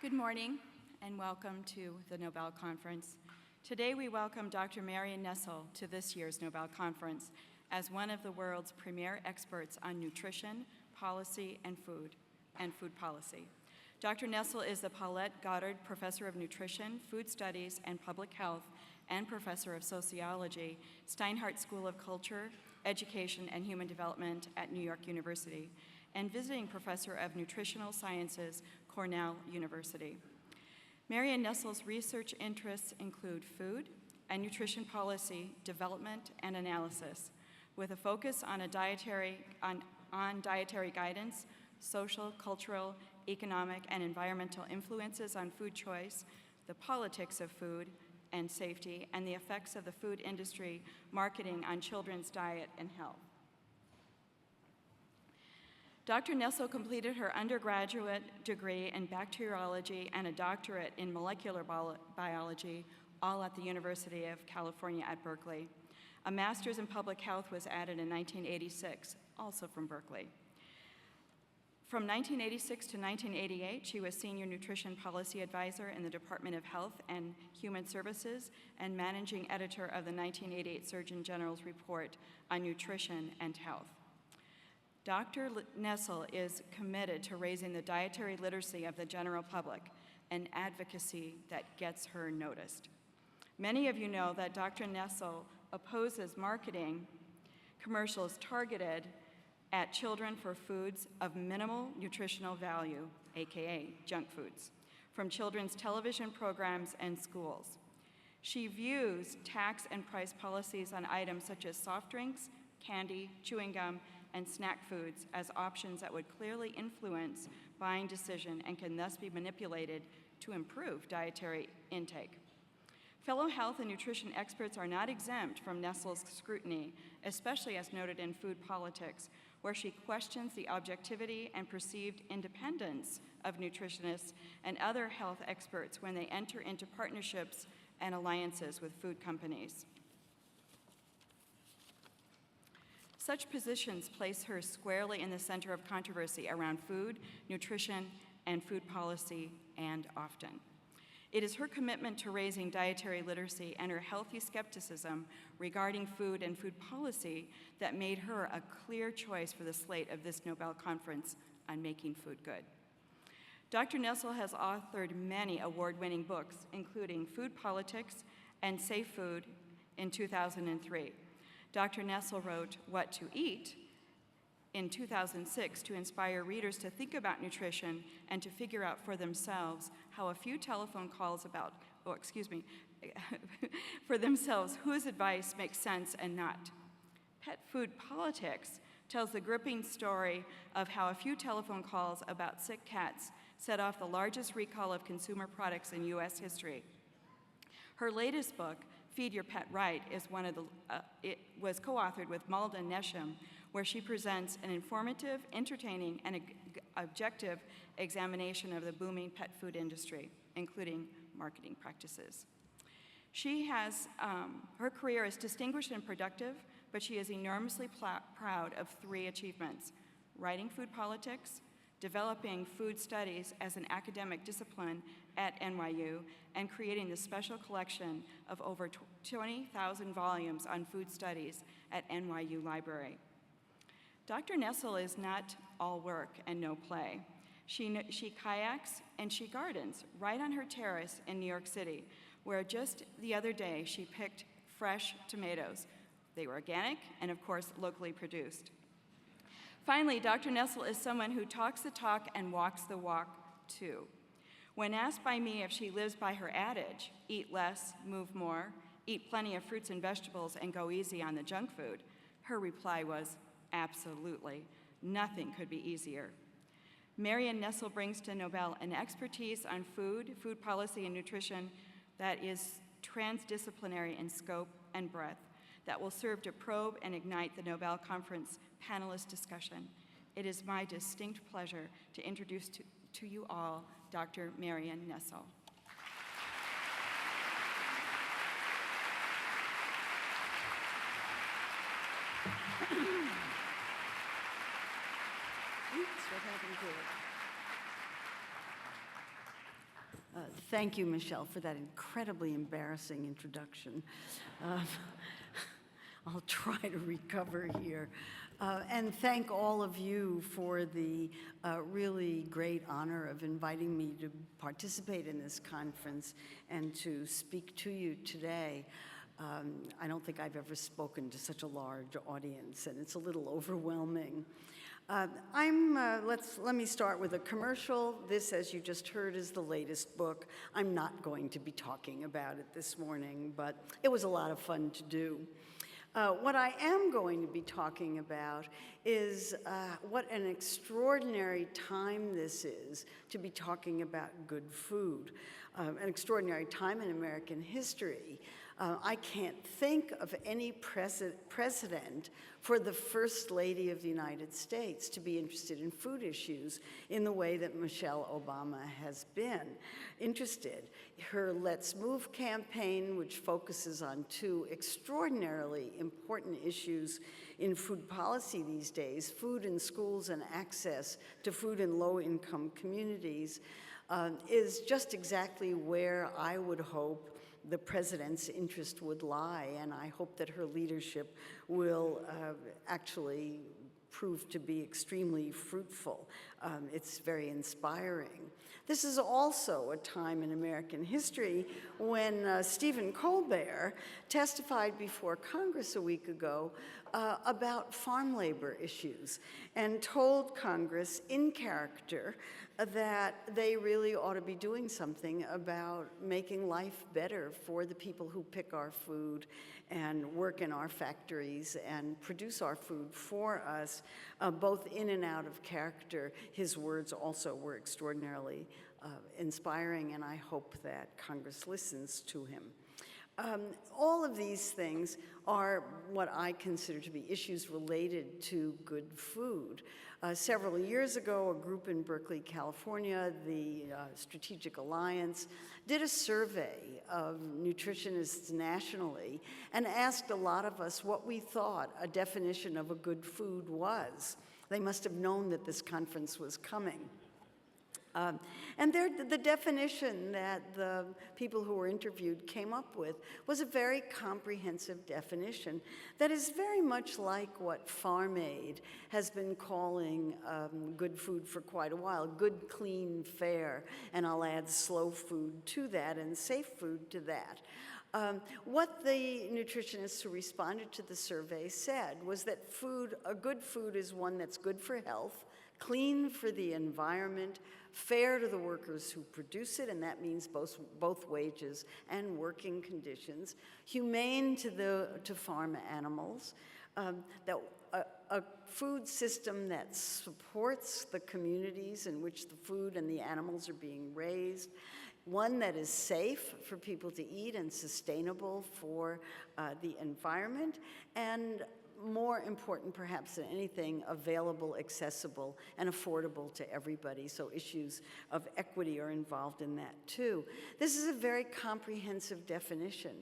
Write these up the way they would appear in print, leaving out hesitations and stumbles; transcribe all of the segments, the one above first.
Good morning and welcome to the Nobel Conference. Today we welcome Dr. Marion Nestle to this year's Nobel Conference as one of the world's premier experts on nutrition, policy, and food policy. Dr. Nestle is the Paulette Goddard Professor of Nutrition, Food Studies, and Public Health and Professor of Sociology, Steinhardt School of Culture, Education, and Human Development at New York University, and Visiting Professor of Nutritional Sciences, Cornell University. Marion Nestle's research interests include food and nutrition policy, development, and analysis, with a focus on dietary guidance, social, cultural, economic, and environmental influences on food choice, the politics of food and safety, and the effects of the food industry marketing on children's diet and health. Dr. Nestle completed her undergraduate degree in bacteriology and a doctorate in molecular biology, all at the University of California at Berkeley. A master's in public health was added in 1986, also from Berkeley. From 1986 to 1988, she was Senior Nutrition Policy Advisor in the Department of Health and Human Services and Managing Editor of the 1988 Surgeon General's Report on Nutrition and Health. Dr. Nestle is committed to raising the dietary literacy of the general public, an advocacy that gets her noticed. Many of you know that Dr. Nestle opposes marketing commercials targeted at children for foods of minimal nutritional value, aka junk foods, from children's television programs and schools. She views tax and price policies on items such as soft drinks, candy, chewing gum, and snack foods as options that would clearly influence buying decision and can thus be manipulated to improve dietary intake. Fellow health and nutrition experts are not exempt from Nestle's scrutiny, especially as noted in Food Politics, where she questions the objectivity and perceived independence of nutritionists and other health experts when they enter into partnerships and alliances with food companies. Such positions place her squarely in the center of controversy around food, nutrition, and food policy, and often. It is her commitment to raising dietary literacy and her healthy skepticism regarding food and food policy that made her a clear choice for the slate of this Nobel Conference on Making Food Good. Dr. Nestle has authored many award-winning books, including Food Politics and Safe Food in 2003. Dr. Nestle wrote What to Eat in 2006 to inspire readers to think about nutrition and to figure out for themselves how a few telephone calls for themselves whose advice makes sense and not. Pet Food Politics tells the gripping story of how a few telephone calls about sick cats set off the largest recall of consumer products in U.S. history. Her latest book, Feed Your Pet Right, it was co-authored with Malden Nesham, where she presents an informative, entertaining, and objective examination of the booming pet food industry, including marketing practices. Her career is distinguished and productive, but she is enormously proud of three achievements: writing Food Politics, developing food studies as an academic discipline at NYU, and creating the special collection of over 20,000 volumes on food studies at NYU Library. Dr. Nestle is not all work and no play. She kayaks and she gardens right on her terrace in New York City, where just the other day she picked fresh tomatoes. They were organic and, of course, locally produced. Finally, Dr. Nestle is someone who talks the talk and walks the walk, too. When asked by me if she lives by her adage, eat less, move more, eat plenty of fruits and vegetables, and go easy on the junk food, her reply was, absolutely. Nothing could be easier. Marion Nestle brings to Nobel an expertise on food policy, and nutrition that is transdisciplinary in scope and breadth, that will serve to probe and ignite the Nobel Conference panelist discussion. It is my distinct pleasure to introduce to you all Dr. Marion Nestle. Thank you, Michelle, for that incredibly embarrassing introduction. I'll try to recover here. And thank all of you for the really great honor of inviting me to participate in this conference and to speak to you today. I don't think I've ever spoken to such a large audience, and it's a little overwhelming. Let me start with a commercial. This, as you just heard, is the latest book. I'm not going to be talking about it this morning, but it was a lot of fun to do. What I am going to be talking about is what an extraordinary time this is to be talking about good food, an extraordinary time in American history. I can't think of any precedent for the First Lady of the United States to be interested in food issues in the way that Michelle Obama has been interested. Her Let's Move campaign, which focuses on two extraordinarily important issues in food policy these days, food in schools and access to food in low-income communities, is just exactly where I would hope the president's interest would lie, and I hope that her leadership will actually prove to be extremely fruitful. It's very inspiring. This is also a time in American history when Stephen Colbert testified before Congress a week ago about farm labor issues and told Congress in character that they really ought to be doing something about making life better for the people who pick our food and work in our factories and produce our food for us, both in and out of character. His words also were extraordinarily inspiring, and I hope that Congress listens to him. All of these things are what I consider to be issues related to good food. Several years ago, a group in Berkeley, California, the Strategic Alliance, did a survey of nutritionists nationally and asked a lot of us what we thought a definition of a good food was. They must have known that this conference was coming. And the definition that the people who were interviewed came up with was a very comprehensive definition that is very much like what Farm Aid has been calling good food for quite a while, good, clean, fair, and I'll add slow food to that and safe food to that. What the nutritionists who responded to the survey said was that a good food is one that's good for health, clean for the environment, fair to the workers who produce it, and that means both wages and working conditions, humane to farm animals, that a food system that supports the communities in which the food and the animals are being raised, one that is safe for people to eat and sustainable for the environment, and more important perhaps than anything, available, accessible, and affordable to everybody. So issues of equity are involved in that too. This is a very comprehensive definition,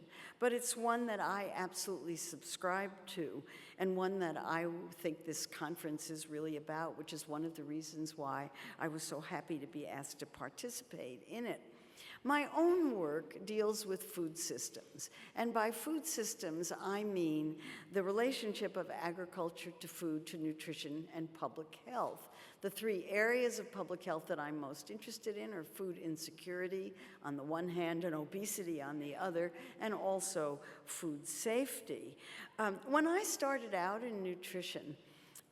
but it's one that I absolutely subscribe to, and one that I think this conference is really about, which is one of the reasons why I was so happy to be asked to participate in it. My own work deals with food systems, and by food systems, I mean the relationship of agriculture to food, to nutrition, and public health. The three areas of public health that I'm most interested in are food insecurity on the one hand and obesity on the other, and also food safety. When I started out in nutrition,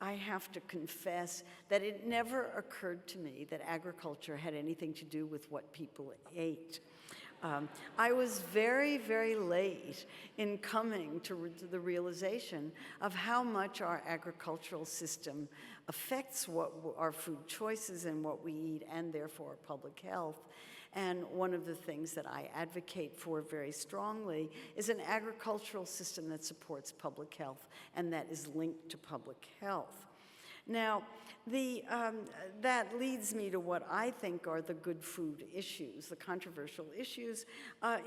I have to confess that it never occurred to me that agriculture had anything to do with what people ate. I was very, very late in coming to the realization of how much our agricultural system affects what our food choices and what we eat, and therefore public health. And one of the things that I advocate for very strongly is an agricultural system that supports public health and that is linked to public health. Now, That leads me to what I think are the good food issues, the controversial issues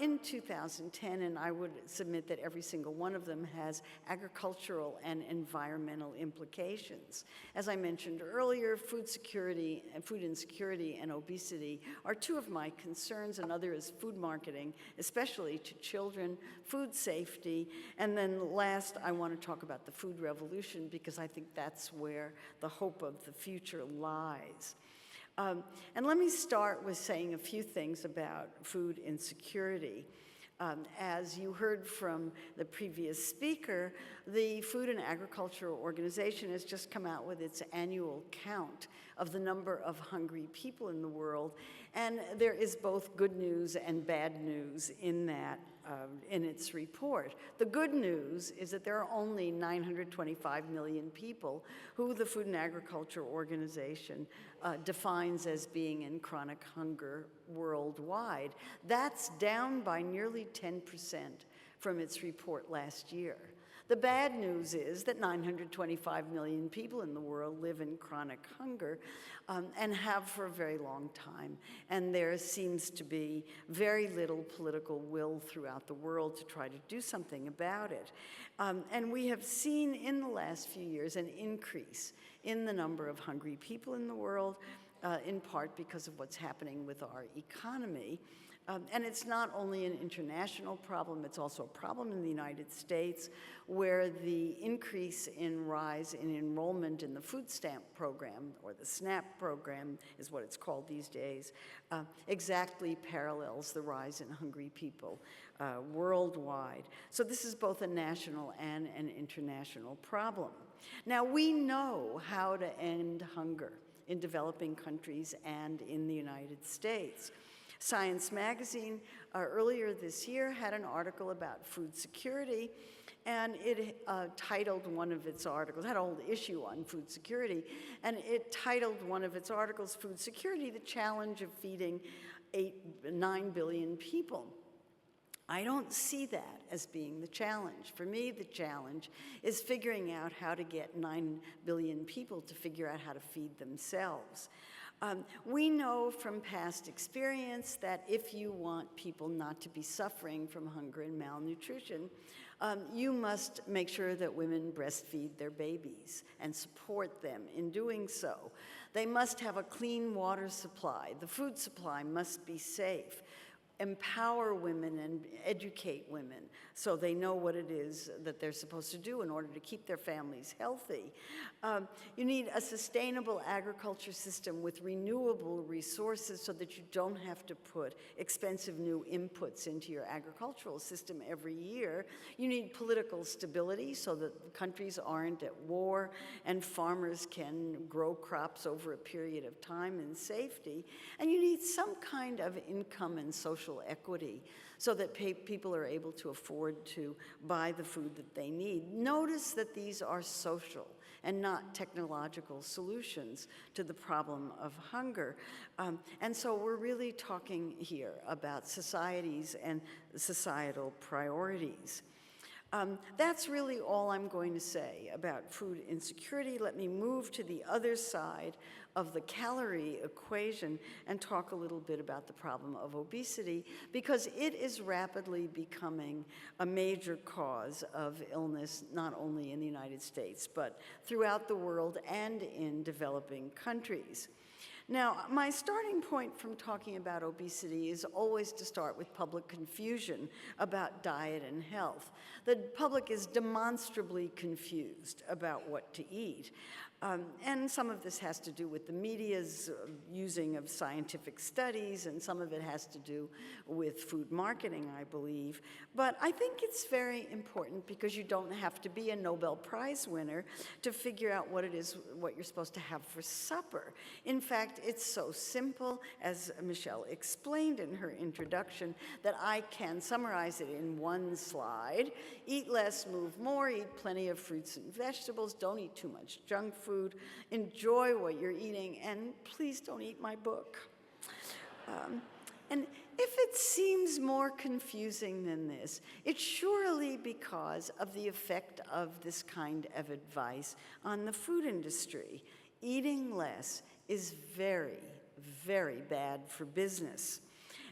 in 2010, and I would submit that every single one of them has agricultural and environmental implications. As I mentioned earlier, food insecurity and obesity are two of my concerns. Another is food marketing, especially to children, food safety, and then last I want to talk about the food revolution because I think that's where the hope of the future lies. And let me start with saying a few things about food insecurity. As you heard from the previous speaker, the Food and Agriculture Organization has just come out with its annual count of the number of hungry people in the world, and there is both good news and bad news in that, in its report. The good news is that there are only 925 million people who the Food and Agriculture Organization defines as being in chronic hunger worldwide. That's down by nearly 10% from its report last year. The bad news is that 925 million people in the world live in chronic hunger and have for a very long time. And there seems to be very little political will throughout the world to try to do something about it. And we have seen in the last few years an increase in the number of hungry people in the world, in part because of what's happening with our economy. And it's not only an international problem, it's also a problem in the United States, where the increase in rise in enrollment in the food stamp program, or the SNAP program is what it's called these days, exactly parallels the rise in hungry people worldwide. So this is both a national and an international problem. Now, we know how to end hunger in developing countries and in the United States. Science magazine earlier this year had an article about food security, and it titled one of its articles, had a whole issue on food security, and it titled one of its articles, Food Security, the Challenge of Feeding 9 billion people. I don't see that as being the challenge. For me, the challenge is figuring out how to get 9 billion people to figure out how to feed themselves. We know from past experience that if you want people not to be suffering from hunger and malnutrition, you must make sure that women breastfeed their babies and support them in doing so. They must have a clean water supply. The food supply must be safe. Empower women and educate women so they know what it is that they're supposed to do in order to keep their families healthy. You need a sustainable agriculture system with renewable resources so that you don't have to put expensive new inputs into your agricultural system every year. You need political stability so that countries aren't at war and farmers can grow crops over a period of time in safety. And you need some kind of income and social equity so that people are able to afford to buy the food that they need. Notice that these are social and not technological solutions to the problem of hunger. And so we're really talking here about societies and societal priorities. That's really all I'm going to say about food insecurity. Let me move to the other side of the calorie equation and talk a little bit about the problem of obesity, because it is rapidly becoming a major cause of illness, not only in the United States, but throughout the world and in developing countries. Now, my starting point from talking about obesity is always to start with public confusion about diet and health. The public is demonstrably confused about what to eat. And some of this has to do with the media's using of scientific studies, and some of it has to do with food marketing, I believe. But I think it's very important because you don't have to be a Nobel Prize winner to figure out what it is, what you're supposed to have for supper. In fact, it's so simple, as Michelle explained in her introduction, that I can summarize it in one slide. Eat less, move more, eat plenty of fruits and vegetables, don't eat too much junk food, enjoy what you're eating, and please don't eat my book. And if it seems more confusing than this, it's surely because of the effect of this kind of advice on the food industry. eating less is very, very bad for business.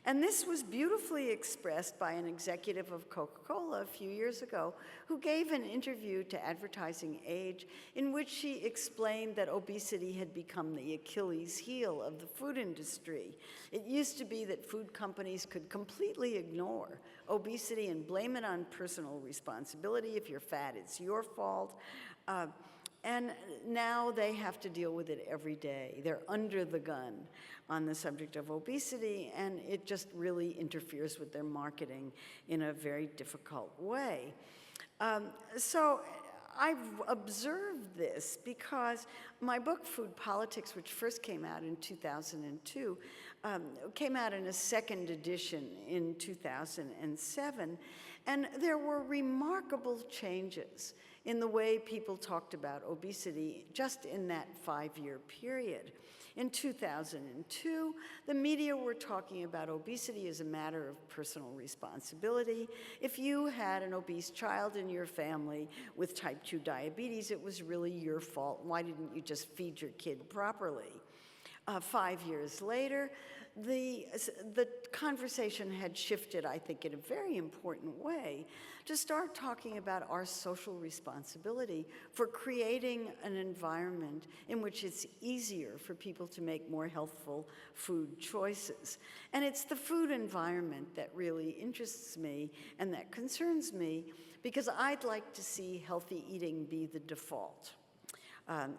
And this was beautifully expressed by an executive of Coca-Cola a few years ago who gave an interview to Advertising Age in which she explained that obesity had become the Achilles heel of the food industry. It used to be that food companies could completely ignore obesity and blame it on personal responsibility. If you're fat, it's your fault. And now they have to deal with it every day. They're under the gun on the subject of obesity, and it just really interferes with their marketing in a very difficult way. So I've observed this because my book, Food Politics, which first came out in 2002, came out in a second edition in 2007, and there were remarkable changes in the way people talked about obesity just in that 5-year period. In 2002, the media were talking about obesity as a matter of personal responsibility. If you had an obese child in your family with type 2 diabetes, it was really your fault. Why didn't you just feed your kid properly? 5 years later, the conversation had shifted, I think, in a very important way to start talking about our social responsibility for creating an environment in which it's easier for people to make more healthful food choices. And it's the food environment that really interests me and that concerns me, because I'd like to see healthy eating be the default.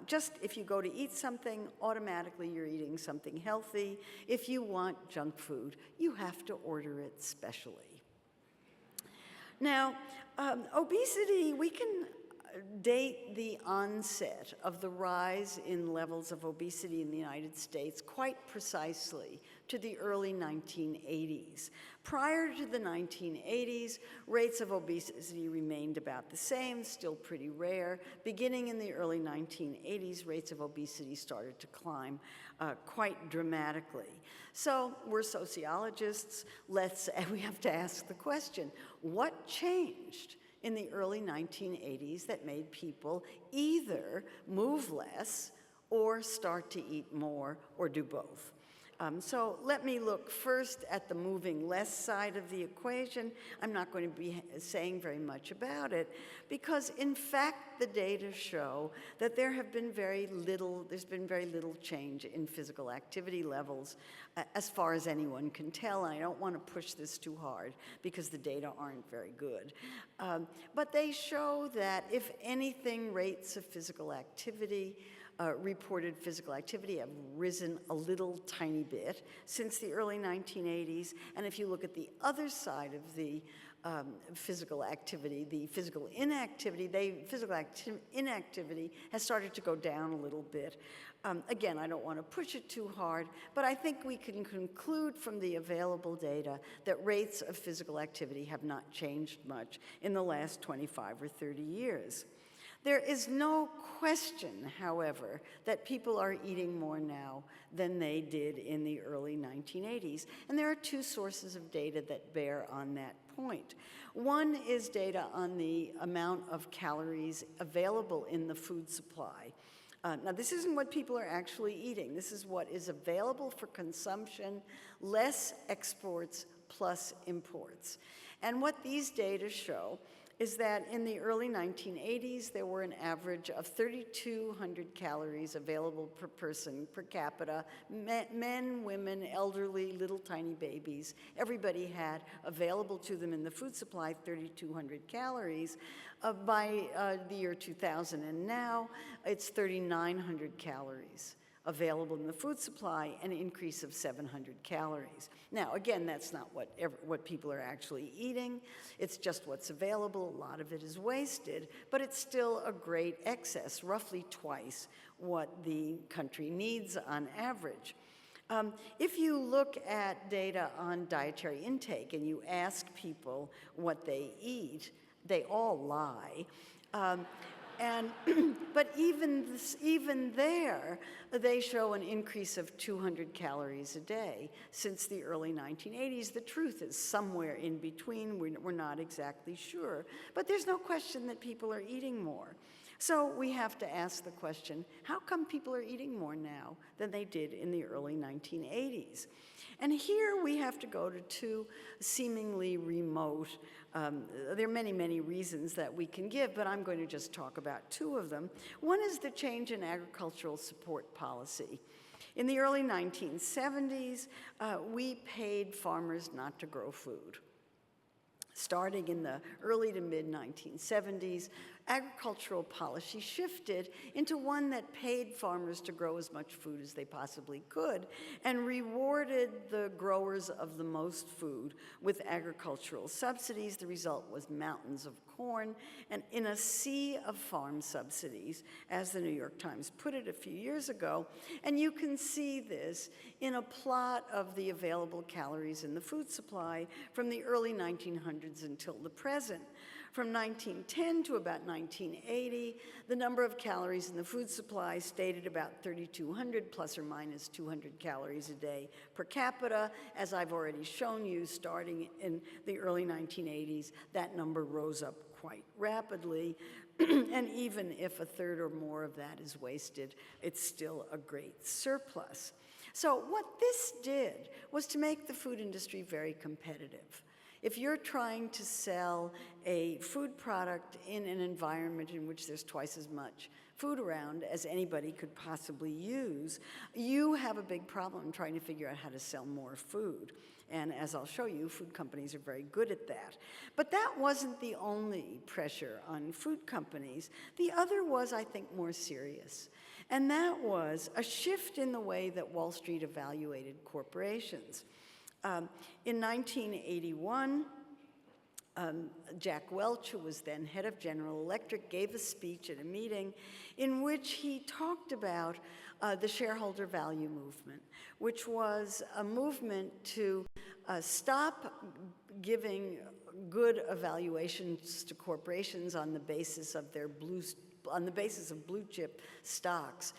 Just if you go to eat something, automatically you're eating something healthy. If you want junk food, you have to order it specially. Now, obesity, we can date the onset of the rise in levels of obesity in the United States quite precisely to the early 1980s. Prior to the 1980s, rates of obesity remained about the same, still pretty rare. Beginning in the early 1980s, rates of obesity started to climb quite dramatically. So we're sociologists. We have to ask the question, what changed in the early 1980s that made people either move less or start to eat more or do both? So let me look first at the moving less side of the equation. I'm not going to be saying very much about it because, in fact, the data show that there's been very little change in physical activity levels as far as anyone can tell. And I don't want to push this too hard because the data aren't very good. But they show that, if anything, rates of physical activity, reported physical activity, have risen a little tiny bit since the early 1980s. And if you look at the other side of the physical activity, the physical inactivity, inactivity has started to go down a little bit. Again, I don't want to push it too hard, but I think we can conclude from the available data that rates of physical activity have not changed much in the last 25 or 30 years. There is no question, however, that people are eating more now than they did in the early 1980s. And there are two sources of data that bear on that point. One is data on the amount of calories available in the food supply. Now, this isn't what people are actually eating. This is what is available for consumption, less exports plus imports. And what these data show is that in the early 1980s, there were an average of 3,200 calories available per person, per capita. Men, women, elderly, little tiny babies, everybody had available to them in the food supply 3,200 calories. By the year 2000, and now it's 3,900 calories available in the food supply, an increase of 700 calories. Now, again, that's not what people are actually eating. It's just what's available. A lot of it is wasted, but it's still a great excess, roughly twice what the country needs on average. If you look at data on dietary intake and you ask people what they eat, they all lie. But even there, they show an increase of 200 calories a day since the early 1980s. The truth is somewhere in between. We're not exactly sure. But there's no question that people are eating more. So we have to ask the question, how come people are eating more now than they did in the early 1980s? And here we have to go to two seemingly remote, there are many, many reasons that we can give, but I'm going to just talk about two of them. One is the change in agricultural support policy. In the early 1970s, we paid farmers not to grow food. Starting in the early to mid-1970s, agricultural policy shifted into one that paid farmers to grow as much food as they possibly could and rewarded the growers of the most food with agricultural subsidies. The result was mountains of corn and in a sea of farm subsidies, as the New York Times put it a few years ago. And you can see this in a plot of the available calories in the food supply from the early 1900s until the present. From 1910 to about 1980, the number of calories in the food supply stayed at about 3,200 plus or minus 200 calories a day per capita. As I've already shown you, starting in the early 1980s, that number rose up quite rapidly. And even if a third or more of that is wasted, it's still a great surplus. So what this did was to make the food industry very competitive. If you're trying to sell a food product in an environment in which there's twice as much food around as anybody could possibly use, you have a big problem trying to figure out how to sell more food. And as I'll show you, food companies are very good at that. But that wasn't the only pressure on food companies. The other was, I think, more serious. And that was a shift in the way that Wall Street evaluated corporations. In 1981, Jack Welch, who was then head of General Electric, gave a speech at a meeting in which he talked about the shareholder value movement, which was a movement to stop giving good evaluations to corporations on the basis of their blue chip stocks.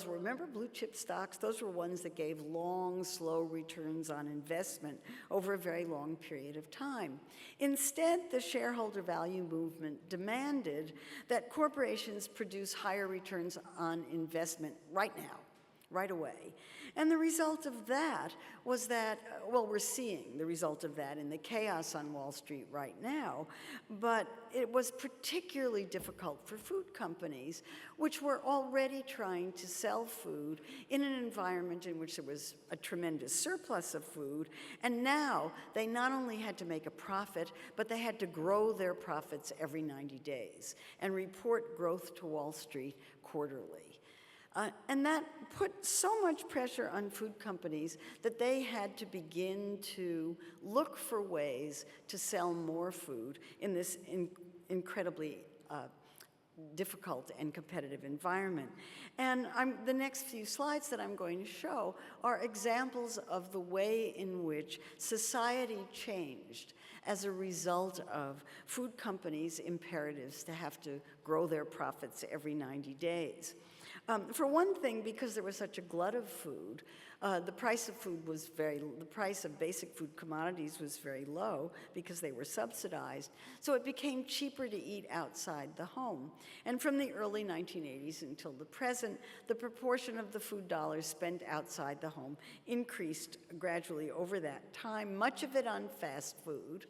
Remember blue chip stocks? Those were ones that gave long, slow returns on investment over a very long period of time. Instead, the shareholder value movement demanded that corporations produce higher returns on investment right now, right away. And the result of that was that, well, we're seeing the result of that in the chaos on Wall Street right now, but it was particularly difficult for food companies, which were already trying to sell food in an environment in which there was a tremendous surplus of food, and now they not only had to make a profit, but they had to grow their profits every 90 days and report growth to Wall Street quarterly. And that put so much pressure on food companies that they had to begin to look for ways to sell more food in this incredibly difficult and competitive environment. And the next few slides that I'm going to show are examples of the way in which society changed as a result of food companies' imperatives to have to grow their profits every 90 days. For one thing, because there was such a glut of food, the price of basic food commodities was very low because they were subsidized. So it became cheaper to eat outside the home. And from the early 1980s until the present, the proportion of the food dollars spent outside the home increased gradually over that time, much of it on fast food.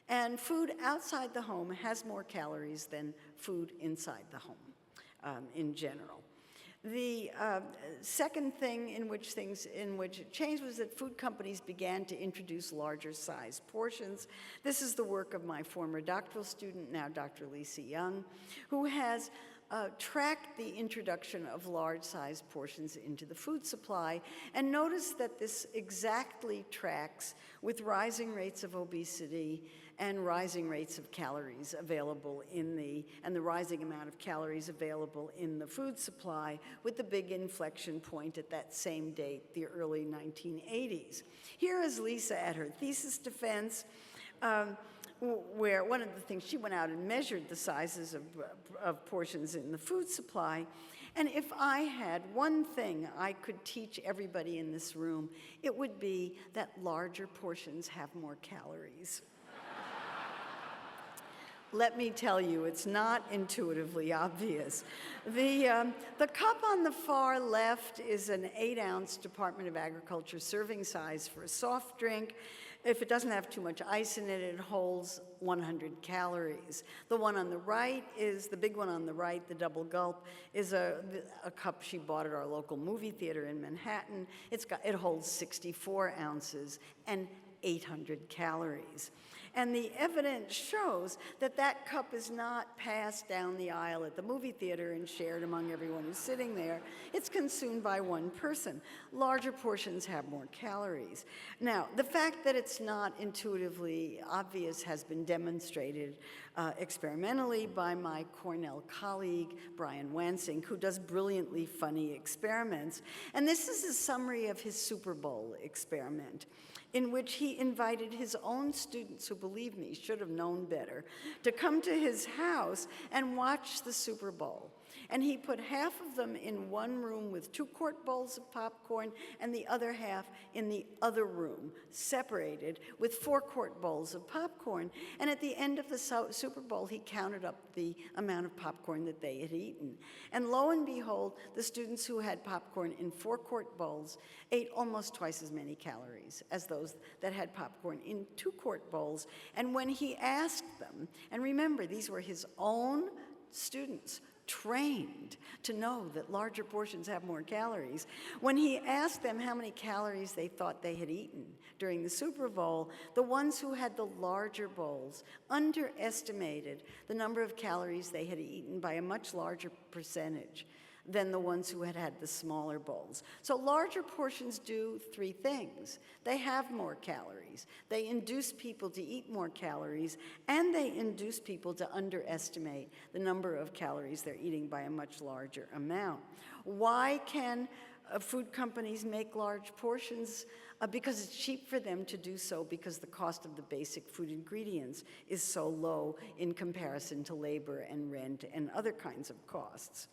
And food outside the home has more calories than food inside the home in general. The second thing in which it changed was that food companies began to introduce larger size portions. This is the work of my former doctoral student, now Dr. Lisa Young, who has tracked the introduction of large size portions into the food supply, and noticed that this exactly tracks with rising rates of obesity and rising rates of calories available and the rising amount of calories available in the food supply, with the big inflection point at that same date, the early 1980s. Here is Lisa at her thesis defense, where one of the things, she went out and measured the sizes of portions in the food supply. And if I had one thing I could teach everybody in this room, it would be that larger portions have more calories. Let me tell you, it's not intuitively obvious. The cup on the far left is an 8-ounce Department of Agriculture serving size for a soft drink. If it doesn't have too much ice in it, it holds 100 calories. The one on the right is, the big one on the right, the double gulp, is a cup she bought at our local movie theater in Manhattan. It holds 64 ounces and 800 calories. And the evidence shows that that cup is not passed down the aisle at the movie theater and shared among everyone who's sitting there. It's consumed by one person. Larger portions have more calories. Now, the fact that it's not intuitively obvious has been demonstrated experimentally by my Cornell colleague, Brian Wansink, who does brilliantly funny experiments. And this is a summary of his Super Bowl experiment, in which he invited his own students, who, believe me, should have known better, to come to his house and watch the Super Bowl. And he put half of them in one room with 2 quart bowls of popcorn and the other half in the other room, separated with 4 quart bowls of popcorn. And at the end of the Super Bowl, he counted up the amount of popcorn that they had eaten. And lo and behold, the students who had popcorn in 4 quart bowls ate almost twice as many calories as those that had popcorn in 2 quart bowls. And when he asked them, and remember, these were his own students, trained to know that larger portions have more calories. When he asked them how many calories they thought they had eaten during the Super Bowl, the ones who had the larger bowls underestimated the number of calories they had eaten by a much larger percentage than the ones who had had the smaller bowls. So larger portions do 3 things. They have more calories, they induce people to eat more calories, and they induce people to underestimate the number of calories they're eating by a much larger amount. Why can food companies make large portions? Because it's cheap for them to do so, because the cost of the basic food ingredients is so low in comparison to labor and rent and other kinds of costs.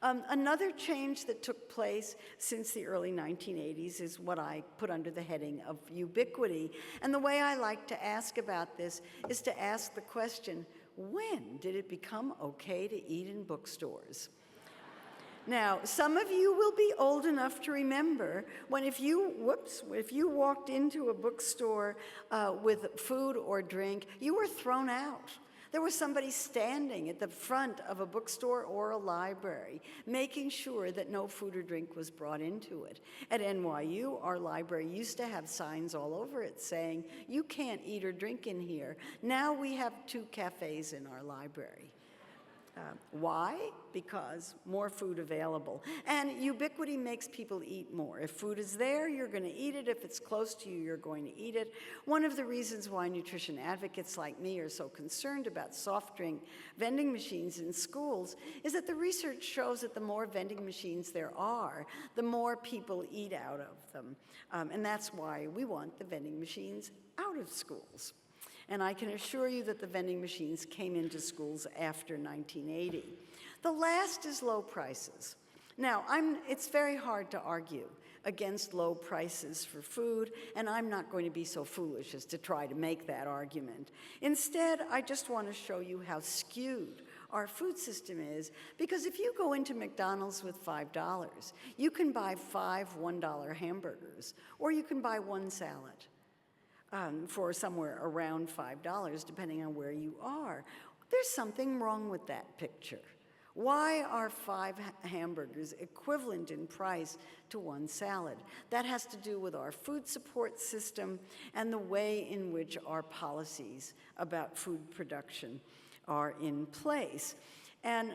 Another change that took place since the early 1980s is what I put under the heading of ubiquity. And the way I like to ask about this is to ask the question, when did it become okay to eat in bookstores? Now, some of you will be old enough to remember when if you walked into a bookstore with food or drink, you were thrown out. There was somebody standing at the front of a bookstore or a library, making sure that no food or drink was brought into it. At NYU, our library used to have signs all over it saying, "You can't eat or drink in here." Now we have 2 cafes in our library. Why? Because more food available. And ubiquity makes people eat more. If food is there, you're going to eat it. If it's close to you, you're going to eat it. One of the reasons why nutrition advocates like me are so concerned about soft drink vending machines in schools is that the research shows that the more vending machines there are, the more people eat out of them. And that's why we want the vending machines out of schools. And I can assure you that the vending machines came into schools after 1980. The last is low prices. Now, it's very hard to argue against low prices for food, and I'm not going to be so foolish as to try to make that argument. Instead, I just want to show you how skewed our food system is, because if you go into McDonald's with $5, you can buy 5 $1 hamburgers, or you can buy 1 salad. For somewhere around $5, depending on where you are. There's something wrong with that picture. Why are 5 hamburgers equivalent in price to 1 salad? That has to do with our food support system and the way in which our policies about food production are in place. And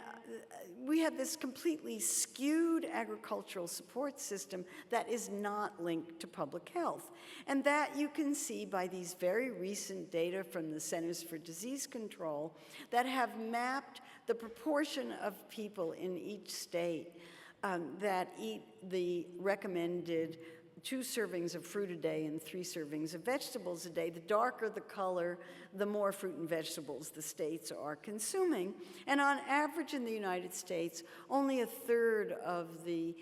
we have this completely skewed agricultural support system that is not linked to public health. And that you can see by these very recent data from the Centers for Disease Control that have mapped the proportion of people in each state that eat the recommended 2 servings of fruit a day and 3 servings of vegetables a day. The darker the color, the more fruit and vegetables the states are consuming. And on average in the United States, only 1/3 of the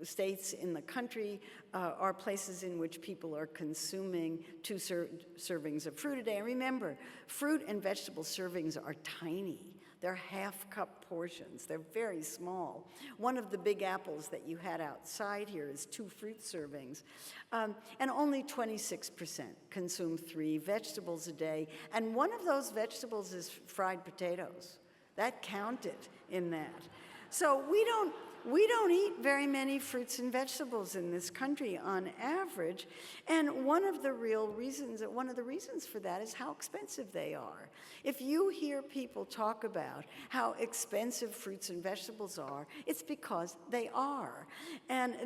states in the country are places in which people are consuming 2 servings of fruit a day. And remember, fruit and vegetable servings are tiny. They're half-cup portions. They're very small. One of the big apples that you had outside here is 2 fruit servings. And only 26% consume 3 vegetables a day. And one of those vegetables is fried potatoes. That counted in that. So we don't eat very many fruits and vegetables in this country on average, and one of the reasons for that is how expensive they are. If you hear people talk about how expensive fruits and vegetables are, it's because they are. And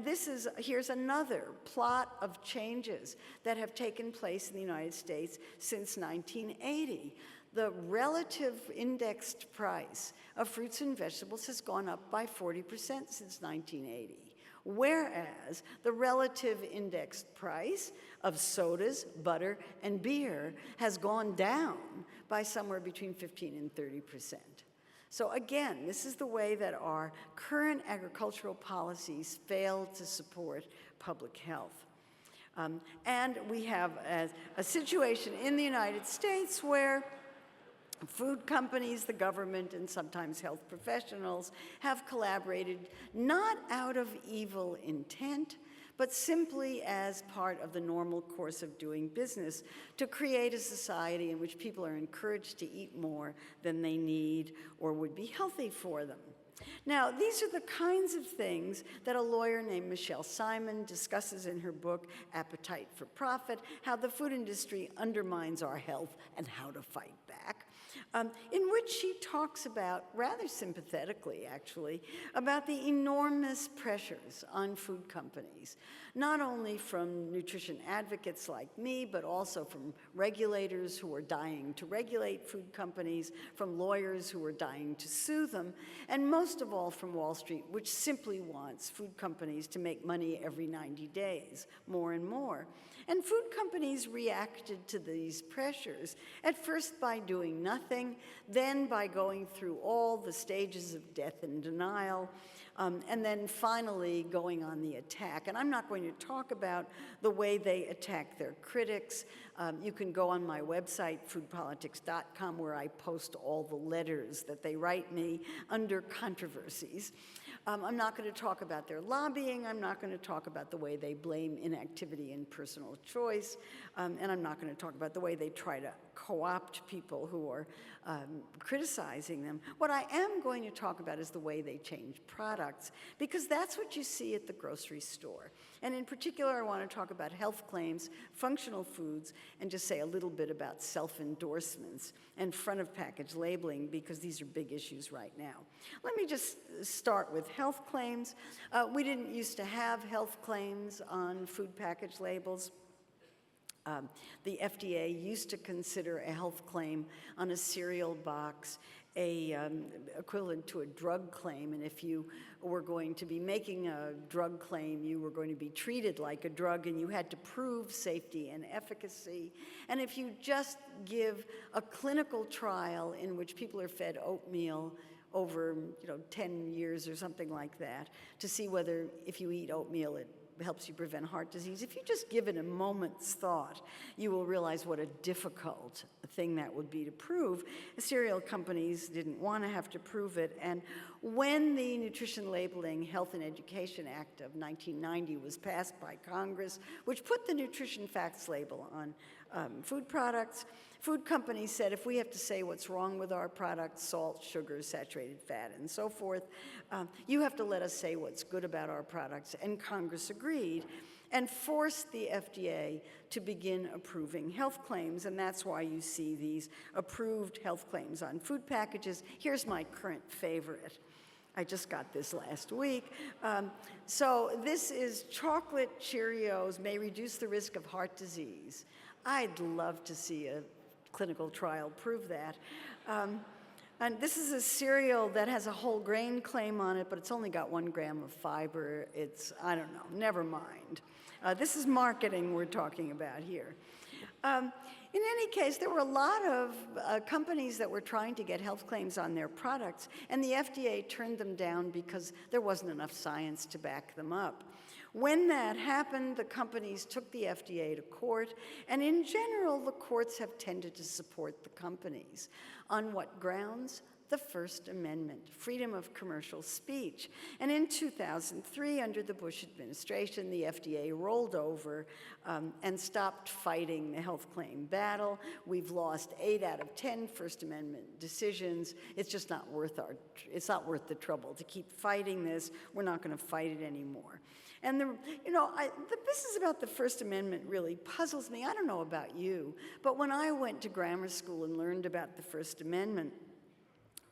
here's another plot of changes that have taken place in the United States since 1980. The relative indexed price of fruits and vegetables has gone up by 40% since 1980, whereas the relative indexed price of sodas, butter, and beer has gone down by somewhere between 15 and 30%. So again, this is the way that our current agricultural policies fail to support public health. And we have a situation in the United States where food companies, the government, and sometimes health professionals have collaborated not out of evil intent, but simply as part of the normal course of doing business to create a society in which people are encouraged to eat more than they need or would be healthy for them. Now, these are the kinds of things that a lawyer named Michelle Simon discusses in her book, Appetite for Profit, how the food industry undermines our health and how to fight back. In which she talks about, rather sympathetically actually, about the enormous pressures on food companies, not only from nutrition advocates like me, but also from regulators who are dying to regulate food companies, from lawyers who are dying to sue them, and most of all from Wall Street, which simply wants food companies to make money every 90 days, more and more. And food companies reacted to these pressures, at first by doing nothing, then by going through all the stages of death and denial, and then finally going on the attack. And I'm not going to talk about the way they attack their critics. You can go on my website, foodpolitics.com, where I post all the letters that they write me under controversies. I'm not going to talk about their lobbying. I'm not going to talk about the way they blame inactivity and personal choice. And I'm not going to talk about the way they try to co-opt people who are criticizing them. What I am going to talk about is the way they change products, because that's what you see at the grocery store. And in particular, I want to talk about health claims, functional foods, and just say a little bit about self-endorsements and front-of-package labeling, because these are big issues right now. Let me just start with health claims. We didn't used to have health claims on food package labels. The FDA used to consider a health claim on a cereal box equivalent to a drug claim, and if you were going to be making a drug claim, you were going to be treated like a drug, and you had to prove safety and efficacy. And if you just give a clinical trial in which people are fed oatmeal over 10 years or something like that, to see whether if you eat oatmeal it helps you prevent heart disease. If you just give it a moment's thought, you will realize what a difficult thing that would be to prove. The cereal companies didn't want to have to prove it, and when the Nutrition Labeling, Health and Education Act of 1990 was passed by Congress, which put the nutrition facts label on food products, food companies said, if we have to say what's wrong with our products, salt, sugar, saturated fat, and so forth, you have to let us say what's good about our products. And Congress agreed and forced the FDA to begin approving health claims, and that's why you see these approved health claims on food packages. Here's my current favorite. I just got this last week. So this is chocolate Cheerios may reduce the risk of heart disease. I'd love to see a clinical trial prove that. And this is a cereal that has a whole grain claim on it, but it's only got 1 gram of fiber. I don't know, never mind. This is marketing we're talking about here. In any case, there were a lot of companies that were trying to get health claims on their products, and the FDA turned them down because there wasn't enough science to back them up. When that happened, the companies took the FDA to court, and in general, the courts have tended to support the companies. On what grounds? The First Amendment, freedom of commercial speech. And in 2003, under the Bush administration, the FDA rolled over and stopped fighting the health claim battle. We've lost 8 out of 10 First Amendment decisions. It's just not worth it's not worth the trouble to keep fighting this. We're not going to fight it anymore. And the business about the First Amendment really puzzles me. I don't know about you, but when I went to grammar school and learned about the First Amendment,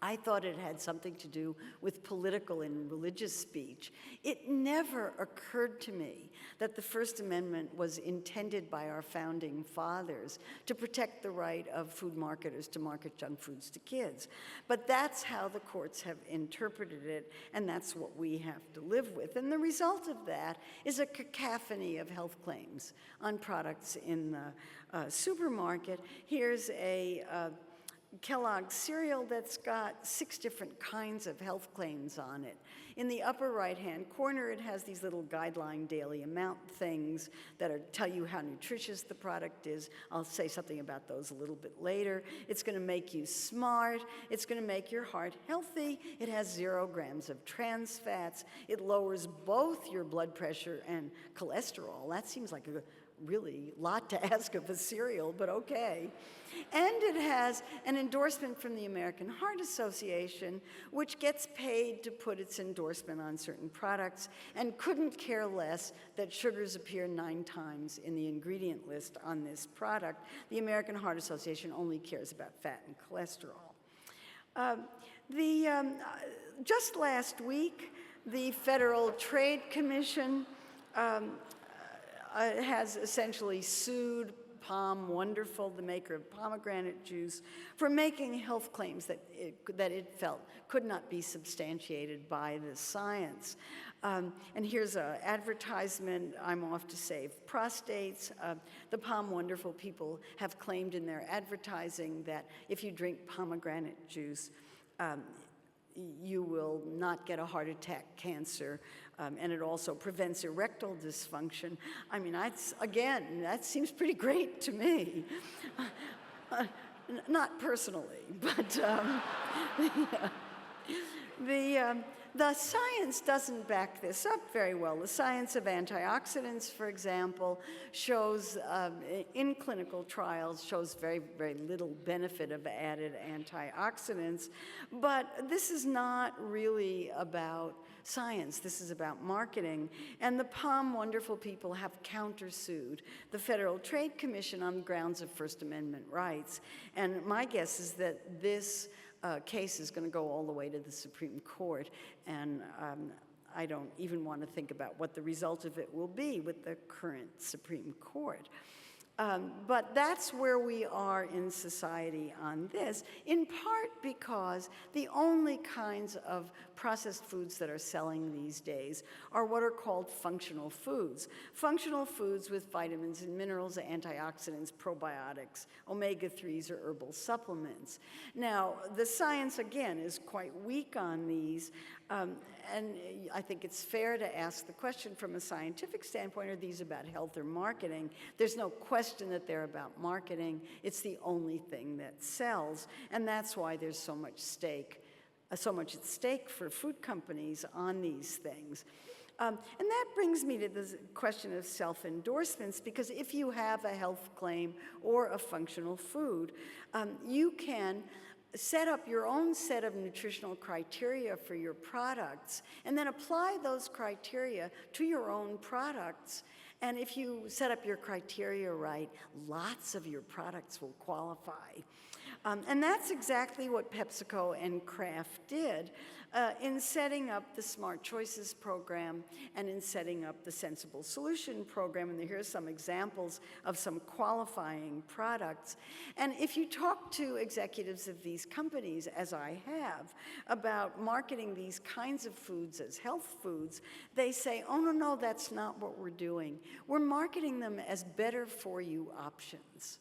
I thought it had something to do with political and religious speech. It never occurred to me that the First Amendment was intended by our founding fathers to protect the right of food marketers to market junk foods to kids. But that's how the courts have interpreted it, and that's what we have to live with. And the result of that is a cacophony of health claims on products in the supermarket. Here's a Kellogg's cereal that's got 6 different kinds of health claims on it. In the upper right-hand corner, it has these little guideline daily amount things that tell you how nutritious the product is. I'll say something about those a little bit later. It's going to make you smart. It's going to make your heart healthy. It has 0 grams of trans fats. It lowers both your blood pressure and cholesterol. That seems like a really lot to ask of a cereal, but okay. And it has an endorsement from the American Heart Association, which gets paid to put its endorsement on certain products and couldn't care less that sugars appear 9 times in the ingredient list on this product. The American Heart Association only cares about fat and cholesterol. Just last week, the Federal Trade Commission has essentially sued Palm Wonderful, the maker of pomegranate juice, for making health claims that it felt could not be substantiated by the science. And here's an advertisement: I'm off to save prostates. The Palm Wonderful people have claimed in their advertising that if you drink pomegranate juice, you will not get a heart attack, cancer, and it also prevents erectile dysfunction. I mean, that seems pretty great to me. Not personally, but the science doesn't back this up very well. The science of antioxidants, for example, shows, in clinical trials, shows very, very little benefit of added antioxidants. But this is not really about science. This is about marketing. And the Palm Wonderful people have countersued the Federal Trade Commission on the grounds of First Amendment rights. And my guess is that this case is going to go all the way to the Supreme Court, and I don't even want to think about what the result of it will be with the current Supreme Court. But that's where we are in society on this, in part because the only kinds of processed foods that are selling these days are what are called functional foods. Functional foods with vitamins and minerals, antioxidants, probiotics, omega-3s, or herbal supplements. Now, the science, again, is quite weak on these, and I think it's fair to ask the question from a scientific standpoint: are these about health or marketing? There's no question that they're about marketing. It's the only thing that sells, and that's why there's so much at stake for food companies on these things. And that brings me to the question of self-endorsements, because if you have a health claim or a functional food, you can set up your own set of nutritional criteria for your products and then apply those criteria to your own products. And if you set up your criteria right, lots of your products will qualify. And that's exactly what PepsiCo and Kraft did in setting up the Smart Choices program and in setting up the Sensible Solution program. And here's some examples of some qualifying products. And if you talk to executives of these companies, as I have, about marketing these kinds of foods as health foods, they say, oh, no, that's not what we're doing. We're marketing them as better for you options.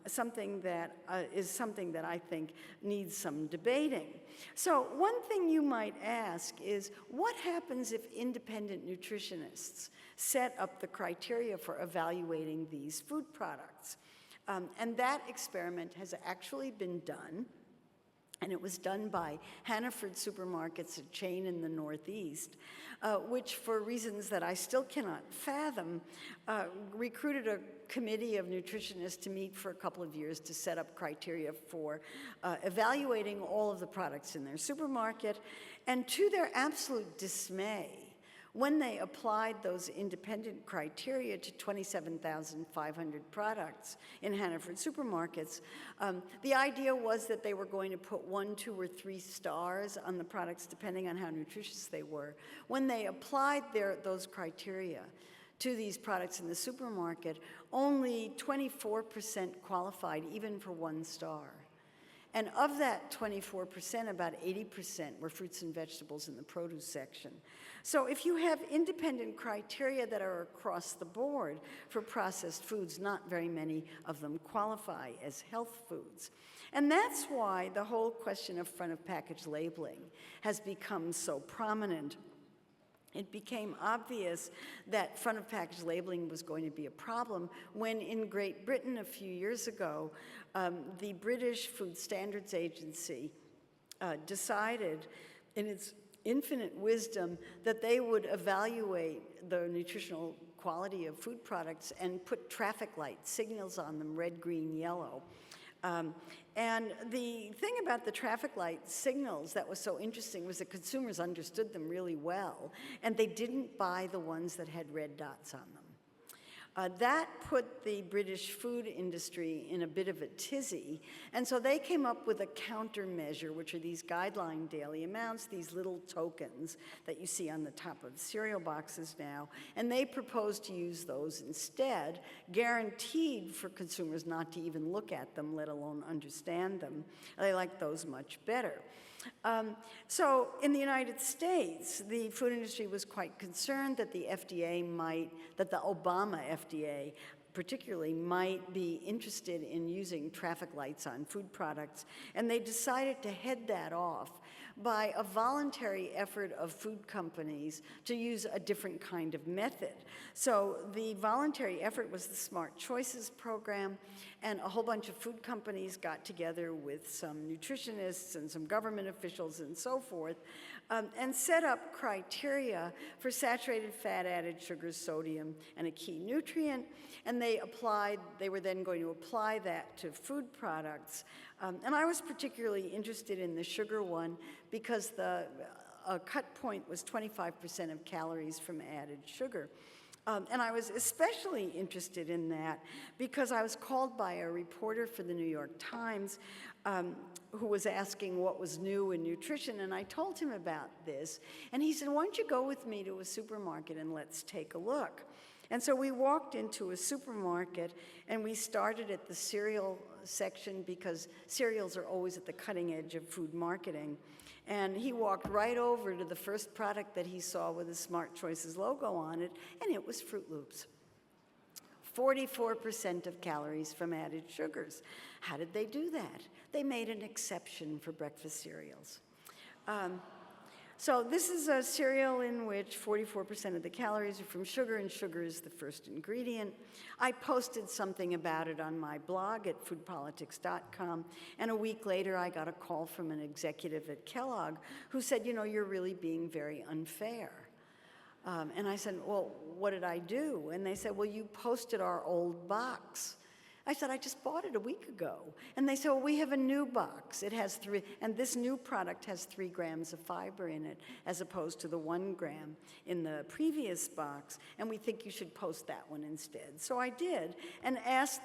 Something that is something that I think needs some debating. So one thing you might ask is, what happens if independent nutritionists set up the criteria for evaluating these food products? And that experiment has actually been done. And it was done by Hannaford Supermarkets, a chain in the Northeast, which, for reasons that I still cannot fathom, recruited a committee of nutritionists to meet for a couple of years to set up criteria for evaluating all of the products in their supermarket. And to their absolute dismay, when they applied those independent criteria to 27,500 products in Hannaford Supermarkets, the idea was that they were going to put 1, 2, or 3 stars on the products depending on how nutritious they were. When they applied those criteria to these products in the supermarket, only 24% qualified even for 1 star. And of that 24%, about 80% were fruits and vegetables in the produce section. So if you have independent criteria that are across the board for processed foods, not very many of them qualify as health foods. And that's why the whole question of front-of-package labeling has become so prominent. It became obvious that front-of-package labeling was going to be a problem when in Great Britain a few years ago, the British Food Standards Agency decided in its infinite wisdom that they would evaluate the nutritional quality of food products and put traffic light signals on them, red, green, yellow. And the thing about the traffic light signals that was so interesting was that consumers understood them really well, and they didn't buy the ones that had red dots on them. That put the British food industry in a bit of a tizzy, and so they came up with a countermeasure, which are these guideline daily amounts, these little tokens that you see on the top of cereal boxes now, and they proposed to use those instead, guaranteed for consumers not to even look at them, let alone understand them. They like those much better. So in the United States, the food industry was quite concerned that the that the Obama FDA particularly might be interested in using traffic lights on food products, and they decided to head that off by a voluntary effort of food companies to use a different kind of method. So the voluntary effort was the Smart Choices program, and a whole bunch of food companies got together with some nutritionists and some government officials and so forth, and set up criteria for saturated fat, added sugars, sodium, and a key nutrient, and they were then going to apply that to food products. And I was particularly interested in the sugar one because the cut point was 25% of calories from added sugar. And I was especially interested in that because I was called by a reporter for the New York Times who was asking what was new in nutrition, and I told him about this. And he said, why don't you go with me to a supermarket and let's take a look. And so we walked into a supermarket, and we started at the cereal section because cereals are always at the cutting edge of food marketing. And he walked right over to the first product that he saw with the Smart Choices logo on it, and it was Fruit Loops. 44% of calories from added sugars. How did they do that? They made an exception for breakfast cereals. So this is a cereal in which 44% of the calories are from sugar, and sugar is the first ingredient. I posted something about it on my blog at foodpolitics.com, and a week later I got a call from an executive at Kellogg who said, you know, you're really being very unfair. And I said, well, what did I do? And they said, well, you posted our old box. I said, I just bought it a week ago. And they said, well, we have a new box. It has 3, and this new product has 3 grams of fiber in it, as opposed to the 1 gram in the previous box, and we think you should post that one instead. So I did, and asked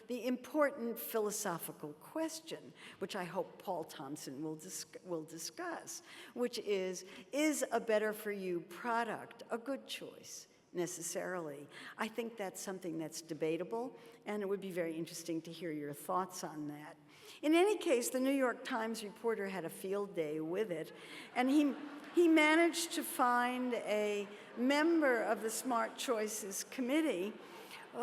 the important philosophical question, which I hope Paul Thompson will discuss, which is a better-for-you product a good choice? Necessarily. I think that's something that's debatable, and it would be very interesting to hear your thoughts on that. In any case, the New York Times reporter had a field day with it, and he managed to find a member of the Smart Choices Committee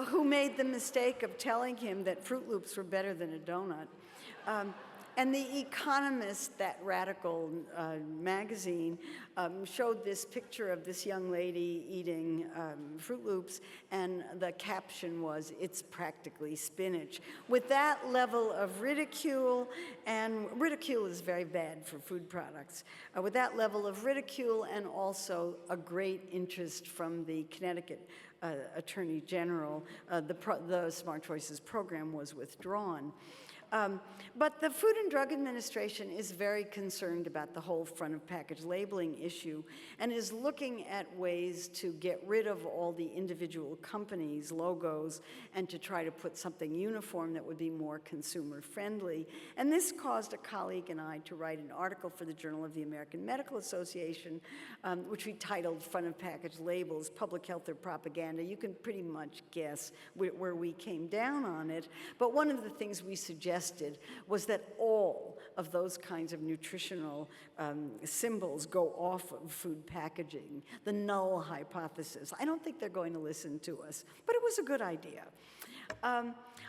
who made the mistake of telling him that Fruit Loops were better than a donut. And The Economist, that radical magazine, showed this picture of this young lady eating Fruit Loops, and the caption was, "It's practically spinach." With that level of ridicule, and ridicule is very bad for food products, with that level of ridicule and also a great interest from the Connecticut Attorney General, the Smart Choices program was withdrawn. But the Food and Drug Administration is very concerned about the whole front of package labeling issue and is looking at ways to get rid of all the individual companies' logos and to try to put something uniform that would be more consumer friendly. And this caused a colleague and I to write an article for the Journal of the American Medical Association, which we titled Front of Package Labels, Public Health or Propaganda. You can pretty much guess where we came down on it. But one of the things we suggested was that all of those kinds of nutritional symbols go off of food packaging, the null hypothesis. I don't think they're going to listen to us, but it was a good idea. I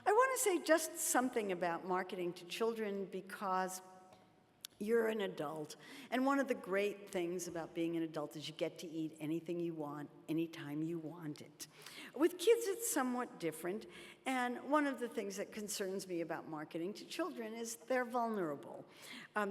want to say just something about marketing to children because you're an adult, and one of the great things about being an adult is you get to eat anything you want, anytime you want it. With kids, it's somewhat different, and one of the things that concerns me about marketing to children is they're vulnerable.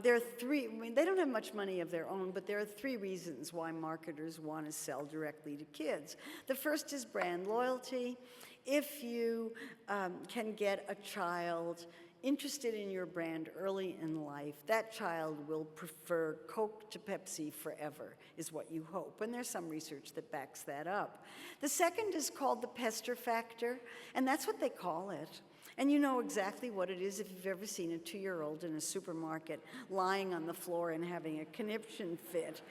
There are 3, they don't have much money of their own, but there are 3 reasons why marketers want to sell directly to kids. The first is brand loyalty. If you can get a child interested in your brand early in life, that child will prefer Coke to Pepsi forever, is what you hope. And there's some research that backs that up. The second is called the pester factor, and that's what they call it. And you know exactly what it is if you've ever seen a 2-year-old in a supermarket lying on the floor and having a conniption fit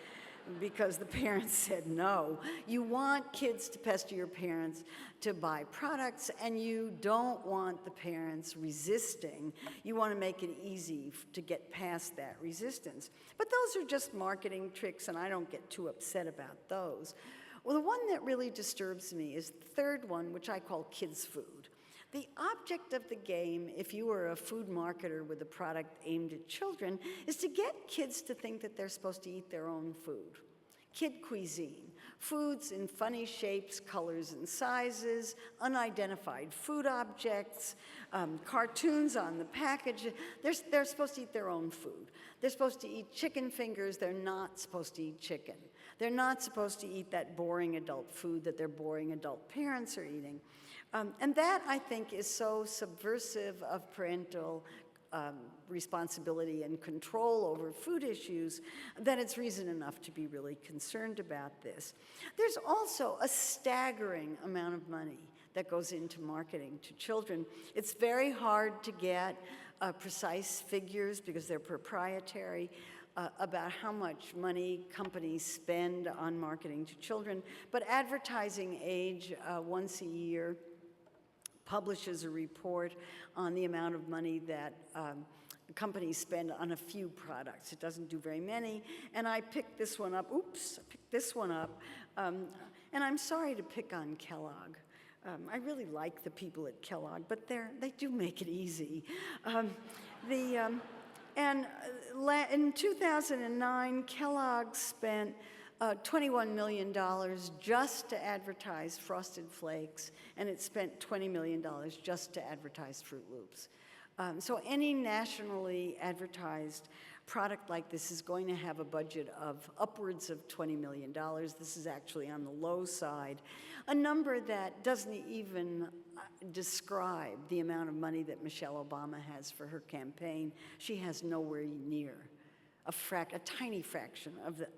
because the parents said no. You want kids to pester your parents to buy products, and you don't want the parents resisting. You want to make it easy to get past that resistance. But those are just marketing tricks, and I don't get too upset about those. Well, the one that really disturbs me is the third one, which I call kids' food. The object of the game, if you were a food marketer with a product aimed at children, is to get kids to think that they're supposed to eat their own food. Kid cuisine, foods in funny shapes, colors, and sizes, unidentified food objects, cartoons on the package. They're supposed to eat their own food. They're supposed to eat chicken fingers. They're not supposed to eat chicken. They're not supposed to eat that boring adult food that their boring adult parents are eating. And that, I think, is so subversive of parental responsibility and control over food issues that it's reason enough to be really concerned about this. There's also a staggering amount of money that goes into marketing to children. It's very hard to get precise figures because they're proprietary about how much money companies spend on marketing to children, but Advertising Age once a year publishes a report on the amount of money that companies spend on a few products. It doesn't do very many, and I picked this one up. Oops, I picked this one up, and I'm sorry to pick on Kellogg. I really like the people at Kellogg, but they do make it easy. In 2009, Kellogg spent $21 million just to advertise Frosted Flakes, and it spent $20 million just to advertise Fruit Loops. So any nationally advertised product like this is going to have a budget of upwards of $20 million. This is actually on the low side, a number that doesn't even describe the amount of money that Michelle Obama has for her campaign. She has nowhere near a tiny fraction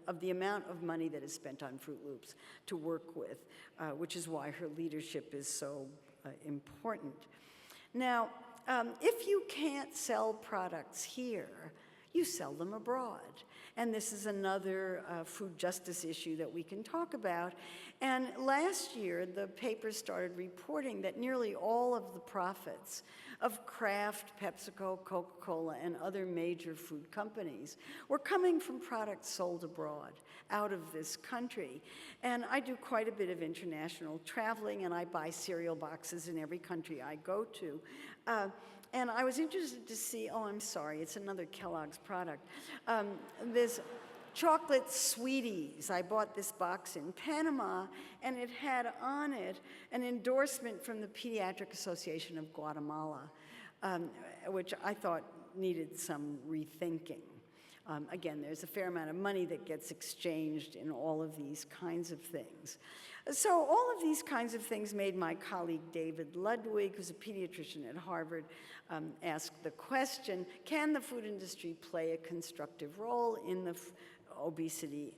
of the amount of money that is spent on Fruit Loops to work with, which is why her leadership is so important. Now, if you can't sell products here, you sell them abroad. And this is another food justice issue that we can talk about. And last year, the paper started reporting that nearly all of the profits of Kraft, PepsiCo, Coca-Cola, and other major food companies were coming from products sold abroad, out of this country. And I do quite a bit of international traveling, and I buy cereal boxes in every country I go to. And I was interested to see, oh, I'm sorry, it's another Kellogg's product. This chocolate sweeties. I bought this box in Panama, and it had on it an endorsement from the Pediatric Association of Guatemala, which I thought needed some rethinking. Again, there's a fair amount of money that gets exchanged in all of these kinds of things. So all of these kinds of things made my colleague David Ludwig, who's a pediatrician at Harvard, ask the question, can the food industry play a constructive role in the obesity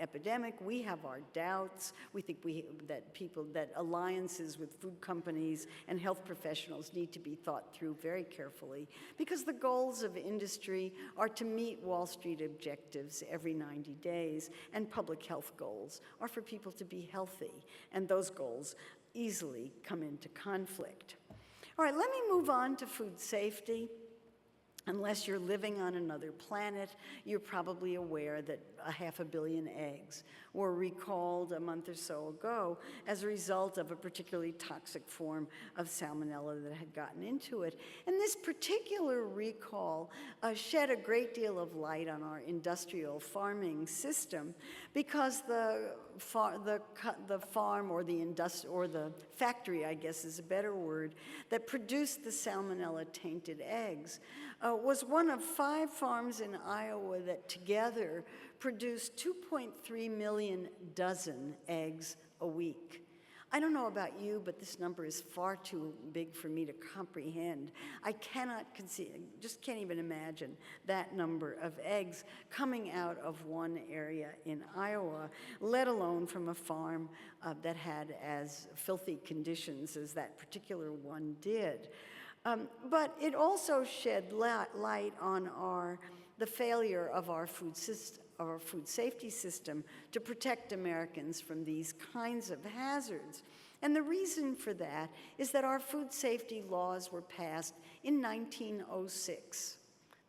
epidemic? We have our doubts. We think that alliances with food companies and health professionals need to be thought through very carefully, because the goals of industry are to meet Wall Street objectives every 90 days, and public health goals are for people to be healthy, and those goals easily come into conflict. All right, let me move on to food safety. Unless you're living on another planet, you're probably aware that 500 million eggs were recalled a month or so ago as a result of a particularly toxic form of salmonella that had gotten into it. And this particular recall shed a great deal of light on our industrial farming system, because the farm or the factory, I guess is a better word, that produced the salmonella-tainted eggs was one of 5 farms in Iowa that together produced 2.3 million dozen eggs a week. I don't know about you, but this number is far too big for me to comprehend. I cannot conceive, just can't even imagine that number of eggs coming out of one area in Iowa, let alone from a farm that had as filthy conditions as that particular one did. But it also shed light on the failure of our food safety system to protect Americans from these kinds of hazards. And the reason for that is that our food safety laws were passed in 1906.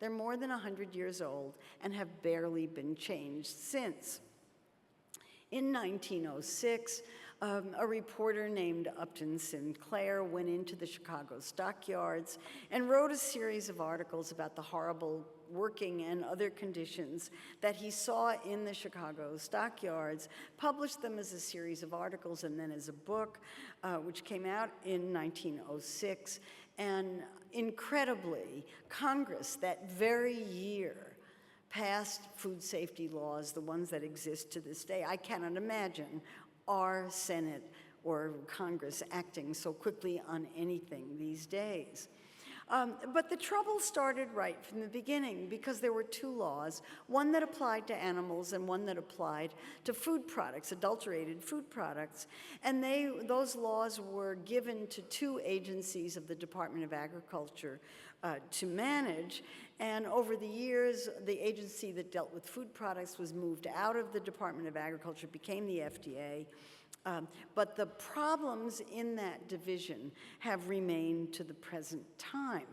They're more than 100 years old and have barely been changed since. In 1906, a reporter named Upton Sinclair went into the Chicago stockyards and wrote a series of articles about the horrible working and other conditions that he saw in the Chicago stockyards, published them as a series of articles and then as a book, which came out in 1906. And incredibly, Congress that very year passed food safety laws, the ones that exist to this day. I cannot imagine our Senate or Congress acting so quickly on anything these days. But the trouble started right from the beginning, because there were 2 laws, one that applied to animals and one that applied to food products, adulterated food products. And those laws were given to 2 agencies of the Department of Agriculture to manage. And over the years, the agency that dealt with food products was moved out of the Department of Agriculture, became the FDA. But the problems in that division have remained to the present time.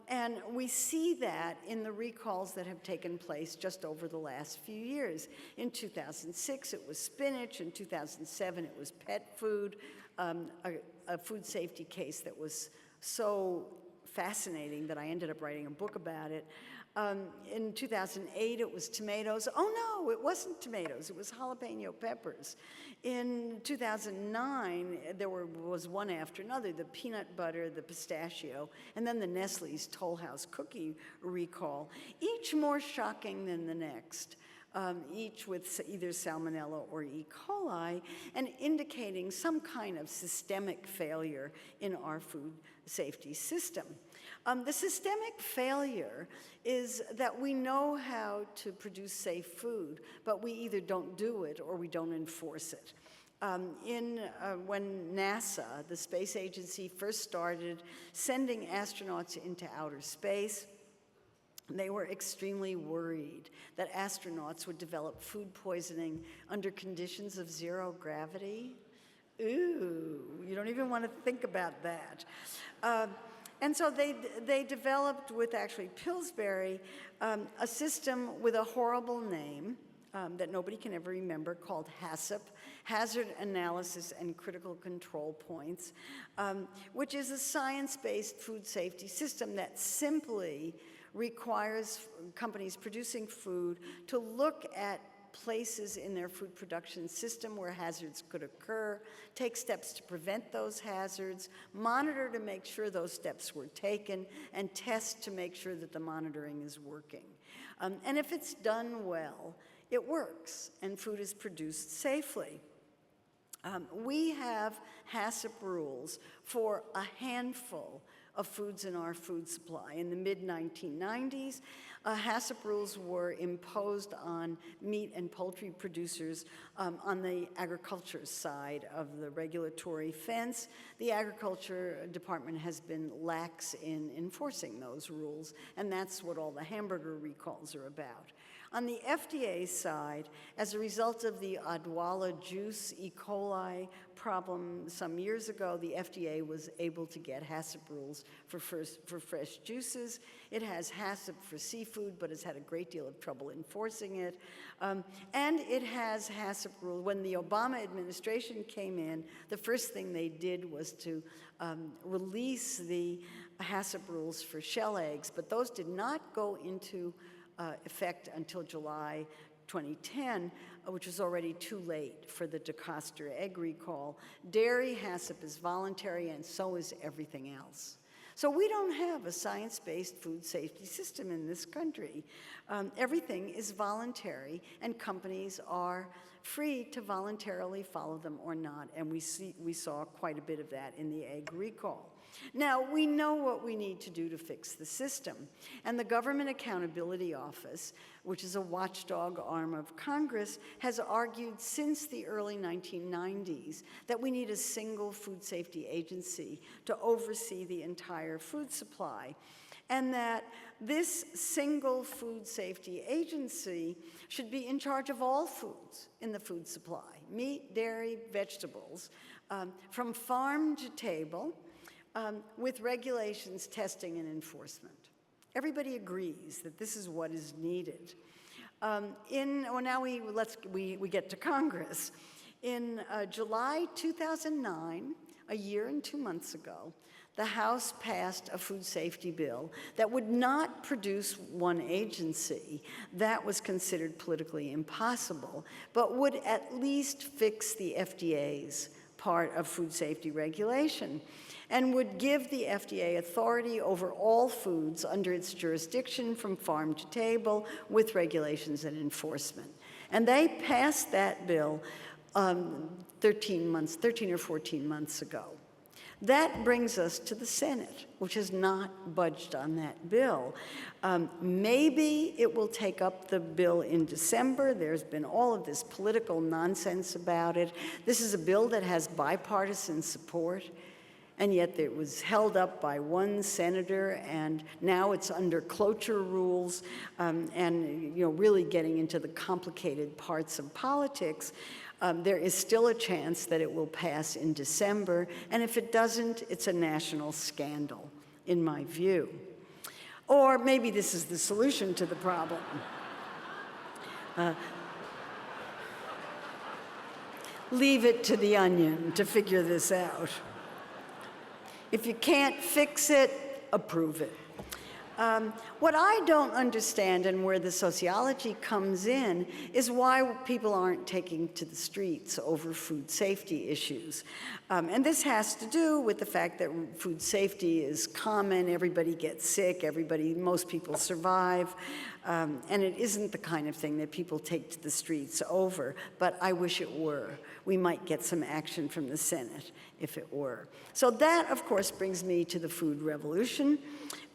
And we see that in the recalls that have taken place just over the last few years. In 2006, it was spinach. In 2007, it was pet food, a food safety case that was so fascinating that I ended up writing a book about it. In 2008, it was tomatoes. Oh no, it wasn't tomatoes, it was jalapeno peppers. In 2009, there was one after another, the peanut butter, the pistachio, and then the Nestle's Toll House cookie recall, each more shocking than the next. Each with either salmonella or E. coli, and indicating some kind of systemic failure in our food safety system. The systemic failure is that we know how to produce safe food, but we either don't do it or we don't enforce it. When NASA, the space agency, first started sending astronauts into outer space, they were extremely worried that astronauts would develop food poisoning under conditions of zero gravity. Ooh, you don't even want to think about that. And so they developed with actually Pillsbury a system with a horrible name that nobody can ever remember called HACCP, Hazard Analysis and Critical Control Points, which is a science-based food safety system that simply requires companies producing food to look at places in their food production system where hazards could occur, take steps to prevent those hazards, monitor to make sure those steps were taken, and test to make sure that the monitoring is working. And if it's done well, it works, and food is produced safely. We have HACCP rules for a handful of foods in our food supply. In the mid-1990s, HACCP rules were imposed on meat and poultry producers on the agriculture side of the regulatory fence. The Agriculture Department has been lax in enforcing those rules, and that's what all the hamburger recalls are about. On the FDA side, as a result of the Odwalla juice E. coli problem some years ago, the FDA was able to get HACCP rules for fresh juices. It has HACCP for seafood, but has had a great deal of trouble enforcing it. And it has HACCP rules. When the Obama administration came in, the first thing they did was to release the HACCP rules for shell eggs, but those did not go into effect until July 2010, which was already too late for the DeCoster egg recall. Dairy HACCP is voluntary, and so is everything else. So we don't have a science-based food safety system in this country. Everything is voluntary, and companies are free to voluntarily follow them or not, and we saw quite a bit of that in the egg recall. Now, we know what we need to do to fix the system, and the Government Accountability Office, which is a watchdog arm of Congress, has argued since the early 1990s that we need a single food safety agency to oversee the entire food supply, and that this single food safety agency should be in charge of all foods in the food supply, meat, dairy, vegetables, from farm to table, with regulations, testing, and enforcement. Everybody agrees that this is what is needed. Now we get to Congress. In July 2009, a year and 2 months ago, the House passed a food safety bill that would not produce one agency. That was considered politically impossible, but would at least fix the FDA's part of food safety regulation, and would give the FDA authority over all foods under its jurisdiction from farm to table with regulations and enforcement. And they passed that bill 13 or 14 months ago. That brings us to the Senate, which has not budged on that bill. Maybe it will take up the bill in December. There's been all of this political nonsense about it. This is a bill that has bipartisan support, and yet it was held up by one senator, and now it's under cloture rules, and really getting into the complicated parts of politics. There is still a chance that it will pass in December, and if it doesn't, it's a national scandal, in my view. Or maybe this is the solution to the problem. Leave it to the Onion to figure this out. If you can't fix it, approve it. What I don't understand, and where the sociology comes in, is why people aren't taking to the streets over food safety issues. And this has to do with the fact that food safety is common, everybody gets sick, most people survive, and it isn't the kind of thing that people take to the streets over, but I wish it were. We might get some action from the Senate if it were. So that, of course, brings me to the food revolution.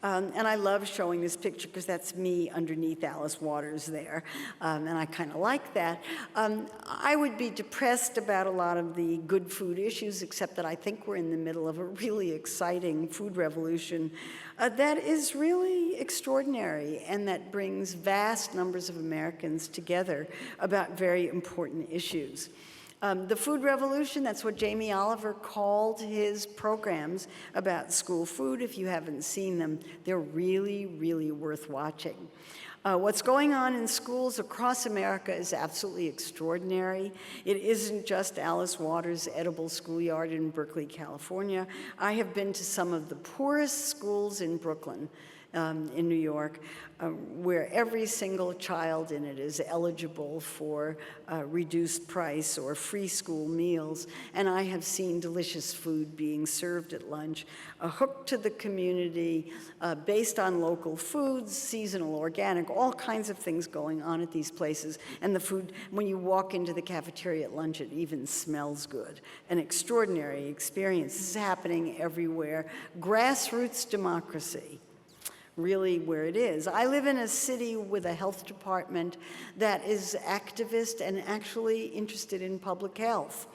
And I love showing this picture because that's me underneath Alice Waters there, and I kind of like that. I would be depressed about a lot of the good food issues, except that I think we're in the middle of a really exciting food revolution that is really extraordinary and that brings vast numbers of Americans together about very important issues. The food revolution, that's what Jamie Oliver called his programs about school food. If you haven't seen them, they're really, really worth watching. What's going on in schools across America is absolutely extraordinary. It isn't just Alice Waters' edible schoolyard in Berkeley, California. I have been to some of the poorest schools in Brooklyn, in New York, where every single child in it is eligible for reduced price or free school meals. And I have seen delicious food being served at lunch, a hook to the community based on local foods, seasonal, organic, all kinds of things going on at these places. And the food, when you walk into the cafeteria at lunch, it even smells good. An extraordinary experience. This is happening everywhere. Grassroots democracy. Really where it is. I live in a city with a health department that is activist and actually interested in public health.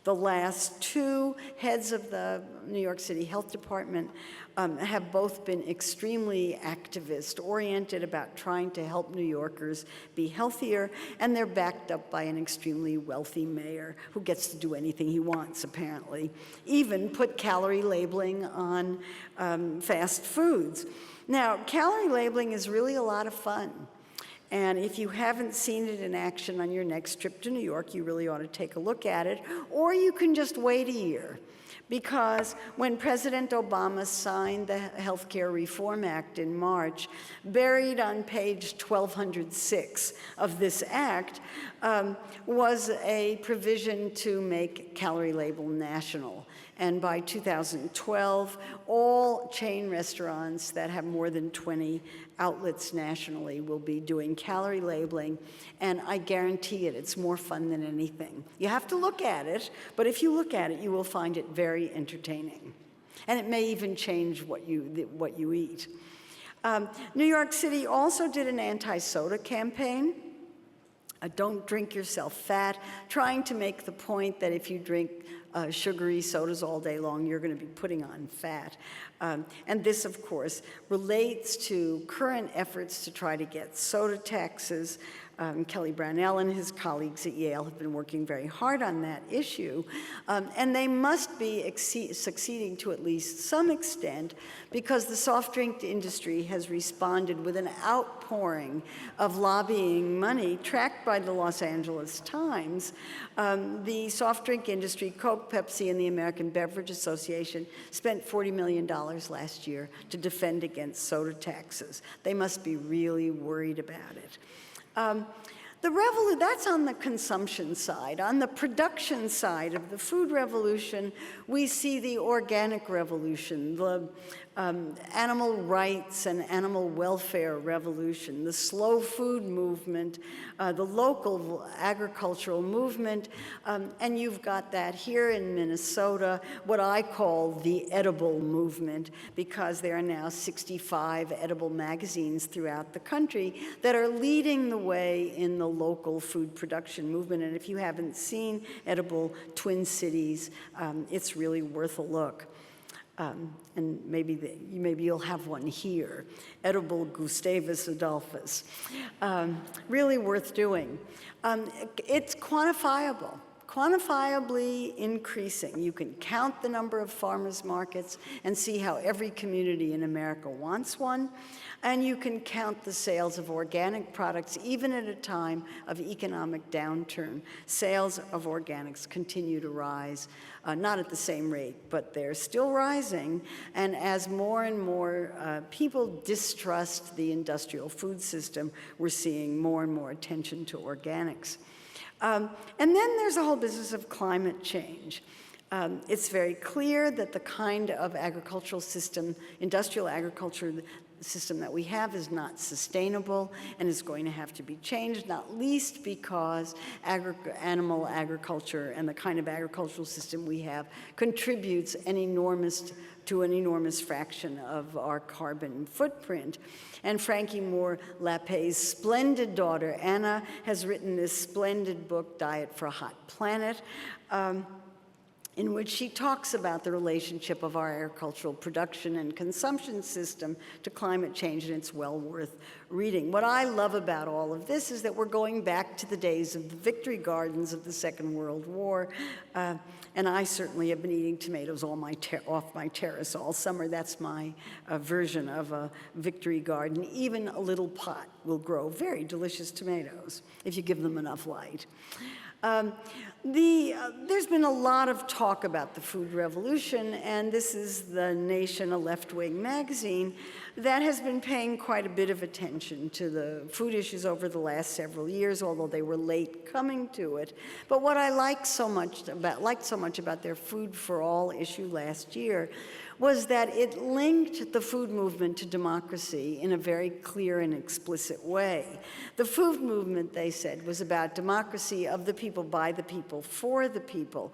The last two heads of the New York City Health Department have both been extremely activist-oriented about trying to help New Yorkers be healthier, and they're backed up by an extremely wealthy mayor who gets to do anything he wants, apparently, even put calorie labeling on fast foods. Now, calorie labeling is really a lot of fun. And if you haven't seen it in action on your next trip to New York, you really ought to take a look at it. Or you can just wait a year. Because when President Obama signed the Healthcare Reform Act in March, buried on page 1206 of this act was a provision to make calorie label national. And by 2012, all chain restaurants that have more than 20 outlets nationally will be doing calorie labeling, and I guarantee it, it's more fun than anything. You have to look at it, but if you look at it, you will find it very entertaining. And it may even change what you eat. New York City also did an anti-soda campaign. Don't drink yourself fat, trying to make the point that if you drink sugary sodas all day long, you're going to be putting on fat. And this, of course, relates to current efforts to try to get soda taxes. Kelly Brownell and his colleagues at Yale have been working very hard on that issue. And they must be succeeding to at least some extent, because the soft drink industry has responded with an outpouring of lobbying money tracked by the Los Angeles Times. The soft drink industry, Coke, Pepsi, and the American Beverage Association spent $40 million last year to defend against soda taxes. They must be really worried about it. That's on the consumption side. On the production side of the food revolution, we see the organic revolution, the animal rights and animal welfare revolution, the slow food movement, the local agricultural movement, and you've got that here in Minnesota, what I call the edible movement, because there are now 65 edible magazines throughout the country that are leading the way in the local food production movement. And if you haven't seen Edible Twin Cities, it's really worth a look. And maybe you'll have one here. Edible Gustavus Adolphus. Really worth doing. It's quantifiable. quantifiably increasing. You can count the number of farmers markets and see how every community in America wants one. And you can count the sales of organic products, even at a time of economic downturn. Sales of organics continue to rise, not at the same rate, but they're still rising. And as more and more people distrust the industrial food system, we're seeing more and more attention to organics. And then there's a whole business of climate change. It's very clear that the kind of agricultural system, industrial agriculture system that we have is not sustainable and is going to have to be changed, not least because animal agriculture and the kind of agricultural system we have contributes to an enormous fraction of our carbon footprint. And Frankie Moore Lapé's splendid daughter, Anna, has written this splendid book, Diet for a Hot Planet, in which she talks about the relationship of our agricultural production and consumption system to climate change, and it's well worth reading. What I love about all of this is that we're going back to the days of the victory gardens of the Second World War, and I certainly have been eating tomatoes off my terrace all summer. That's my version of a victory garden. Even a little pot will grow very delicious tomatoes if you give them enough light. There's been a lot of talk about the food revolution, and this is The Nation, a left-wing magazine, that has been paying quite a bit of attention to the food issues over the last several years, although they were late coming to it. But what I liked so much about their Food for All issue last year was that it linked the food movement to democracy in a very clear and explicit way. The food movement, they said, was about democracy of the people, by the people, for the people.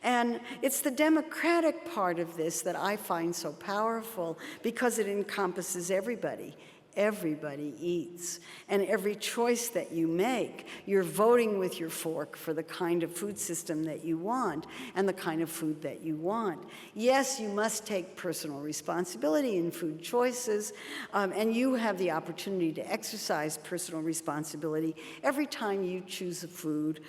And it's the democratic part of this that I find so powerful because it encompasses everybody. Everybody eats. And every choice that you make, you're voting with your fork for the kind of food system that you want and the kind of food that you want. Yes, you must take personal responsibility in food choices, and you have the opportunity to exercise personal responsibility every time you choose a food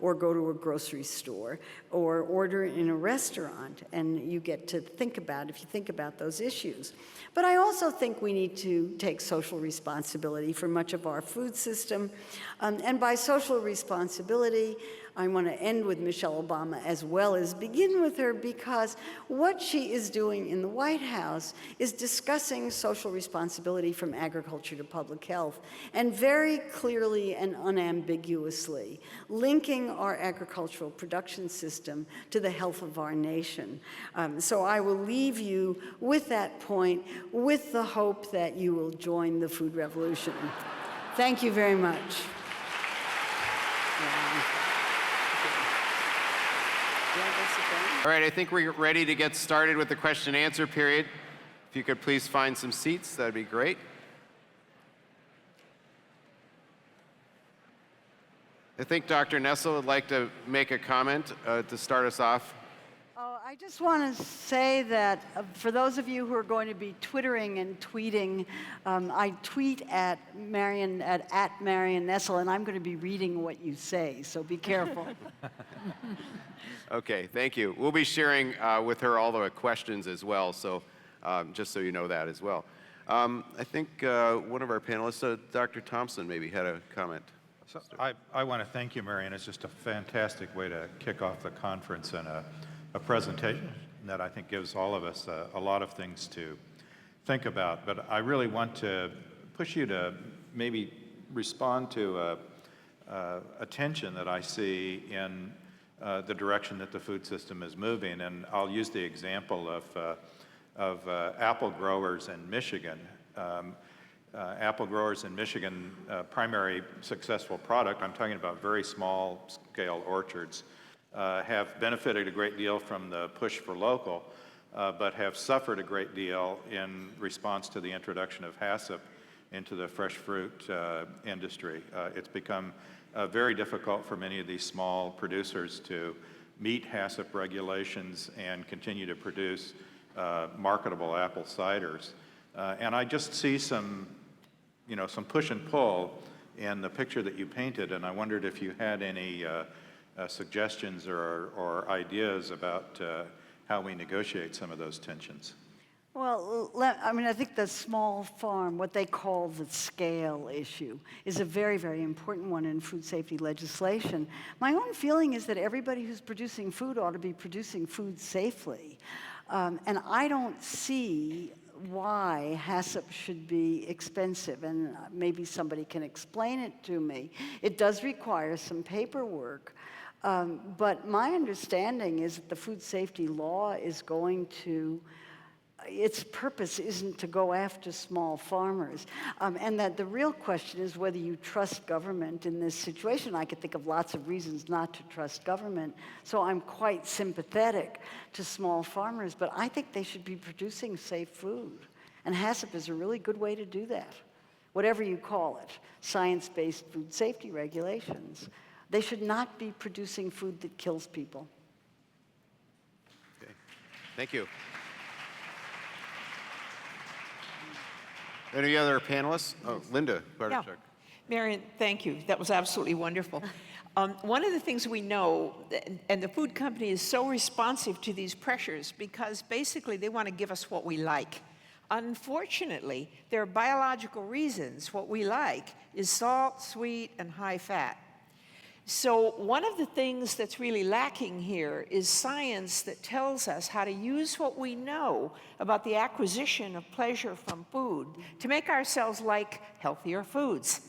or go to a grocery store or order in a restaurant, and you get to think about, if you think about those issues. But I also think we need to take social responsibility for much of our food system. And by social responsibility, I want to end with Michelle Obama as well as begin with her, because what she is doing in the White House is discussing social responsibility from agriculture to public health, and very clearly and unambiguously linking our agricultural production system to the health of our nation. So I will leave you with that point, with the hope that you will join the food revolution. Thank you very much. All right, I think we're ready to get started with the question and answer period. If you could please find some seats, that'd be great. I think Dr. Nestle would like to make a comment to start us off. Oh, I just want to say that for those of you who are going to be twittering and tweeting, I tweet at Marion Nestle, and I'm going to be reading what you say, so be careful. Okay, thank you. We'll be sharing with her all the questions as well, so just so you know that as well. I think one of our panelists, Dr. Thompson, maybe had a comment. So I want to thank you, Marion. It's just a fantastic way to kick off the conference and a presentation that I think gives all of us a lot of things to think about. But I really want to push you to maybe respond to a tension that I see in the direction that the food system is moving. And I'll use the example of apple growers in Michigan. Apple growers in Michigan, primary successful product, I'm talking about very small scale orchards, have benefited a great deal from the push for local, but have suffered a great deal in response to the introduction of HACCP into the fresh fruit industry. It's become very difficult for many of these small producers to meet HACCP regulations and continue to produce marketable apple ciders. And I just see some push and pull in the picture that you painted, and I wondered if you had any suggestions or ideas about how we negotiate some of those tensions? Well, I think the small farm, what they call the scale issue, is a very, very important one in food safety legislation. My own feeling is that everybody who's producing food ought to be producing food safely. And I don't see why HACCP should be expensive, and maybe somebody can explain it to me. It does require some paperwork, but my understanding is that the food safety law is going to, its purpose isn't to go after small farmers, and that the real question is whether you trust government in this situation. I could think of lots of reasons not to trust government, so I'm quite sympathetic to small farmers, but I think they should be producing safe food, and HACCP is a really good way to do that. Whatever you call it, science-based food safety regulations, they should not be producing food that kills people. Okay. Thank you. Any other panelists? Oh, Linda Bartoshuk. Yeah. Marion, thank you. That was absolutely wonderful. One of the things we know, and the food company is so responsive to these pressures because basically they want to give us what we like. Unfortunately, there are biological reasons what we like is salt, sweet, and high fat. So one of the things that's really lacking here is science that tells us how to use what we know about the acquisition of pleasure from food to make ourselves like healthier foods.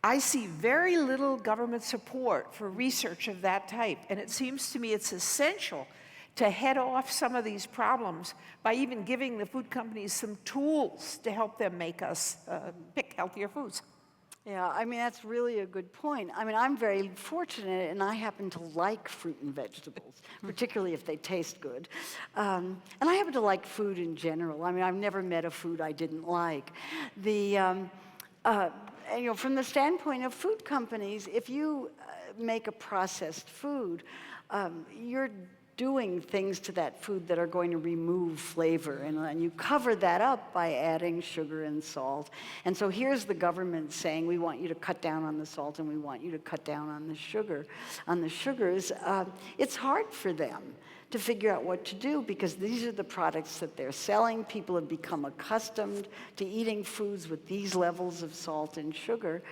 I see very little government support for research of that type, and it seems to me it's essential to head off some of these problems by even giving the food companies some tools to help them make us pick healthier foods. Yeah, that's really a good point. I'm very fortunate, and I happen to like fruit and vegetables, particularly if they taste good. And I happen to like food in general. I've never met a food I didn't like. From the standpoint of food companies, if you make a processed food, you're doing things to that food that are going to remove flavor, and you cover that up by adding sugar and salt. And so here's the government saying, we want you to cut down on the salt and we want you to cut down on the sugars. It's hard for them to figure out what to do because these are the products that they're selling. People have become accustomed to eating foods with these levels of salt and sugar.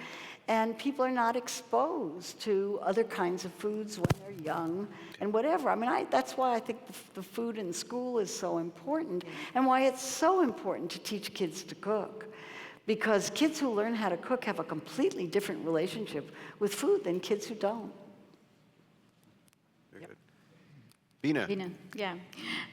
And people are not exposed to other kinds of foods when they're young and whatever. That's why I think the food in school is so important and why it's so important to teach kids to cook. Because kids who learn how to cook have a completely different relationship with food than kids who don't. Very good. Bina. Bina, yeah.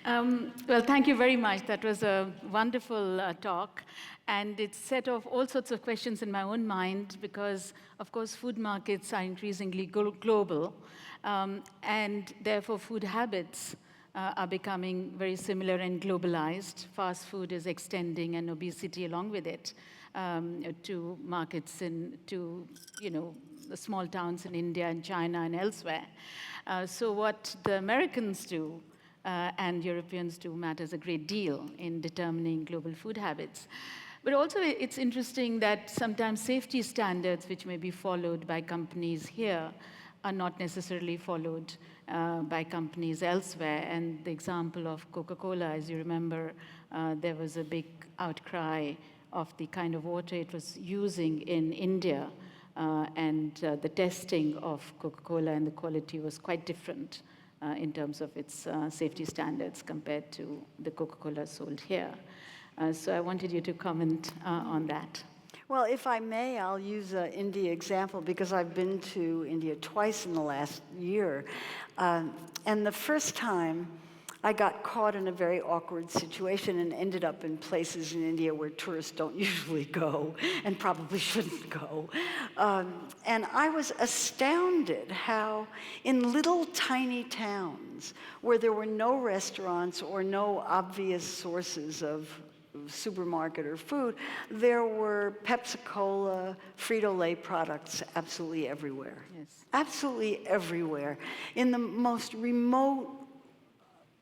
Well, thank you very much. That was a wonderful talk. And it set off all sorts of questions in my own mind because, of course, food markets are increasingly global. And therefore, food habits are becoming very similar and globalized. Fast food is extending and obesity along with it to markets to the small towns in India and China and elsewhere. So what the Americans do and Europeans do matters a great deal in determining global food habits. But also it's interesting that sometimes safety standards which may be followed by companies here are not necessarily followed by companies elsewhere. And the example of Coca-Cola, as you remember, there was a big outcry of the kind of water it was using in India. And the testing of Coca-Cola and the quality was quite different in terms of its safety standards compared to the Coca-Cola sold here. So I wanted you to comment on that. Well, if I may, I'll use an India example because I've been to India twice in the last year. And the first time, I got caught in a very awkward situation and ended up in places in India where tourists don't usually go and probably shouldn't go. And I was astounded how in little tiny towns where there were no restaurants or no obvious sources of supermarket or food, there were Pepsi-Cola, Frito-Lay products absolutely everywhere. Yes. Absolutely everywhere. In the most remote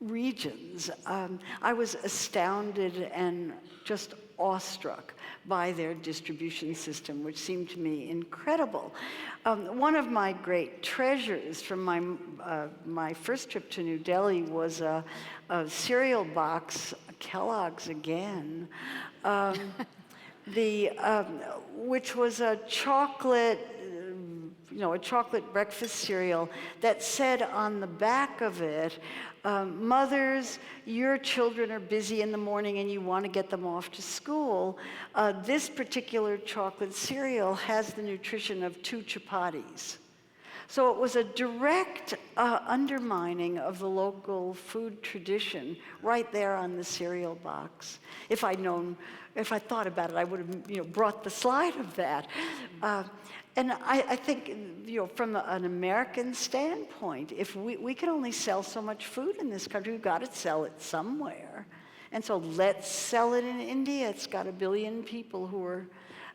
regions, I was astounded and just awestruck by their distribution system, which seemed to me incredible. One of my great treasures from my first trip to New Delhi was a cereal box, Kellogg's again, which was a chocolate breakfast cereal that said on the back of it, mothers, your children are busy in the morning and you want to get them off to school. This particular chocolate cereal has the nutrition of 2 chapatis. So it was a direct undermining of the local food tradition right there on the cereal box. If I thought about it, I would have brought the slide of that. And I think, from an American standpoint, if we can only sell so much food in this country, we've got to sell it somewhere. And so let's sell it in India. It's got 1 billion people who are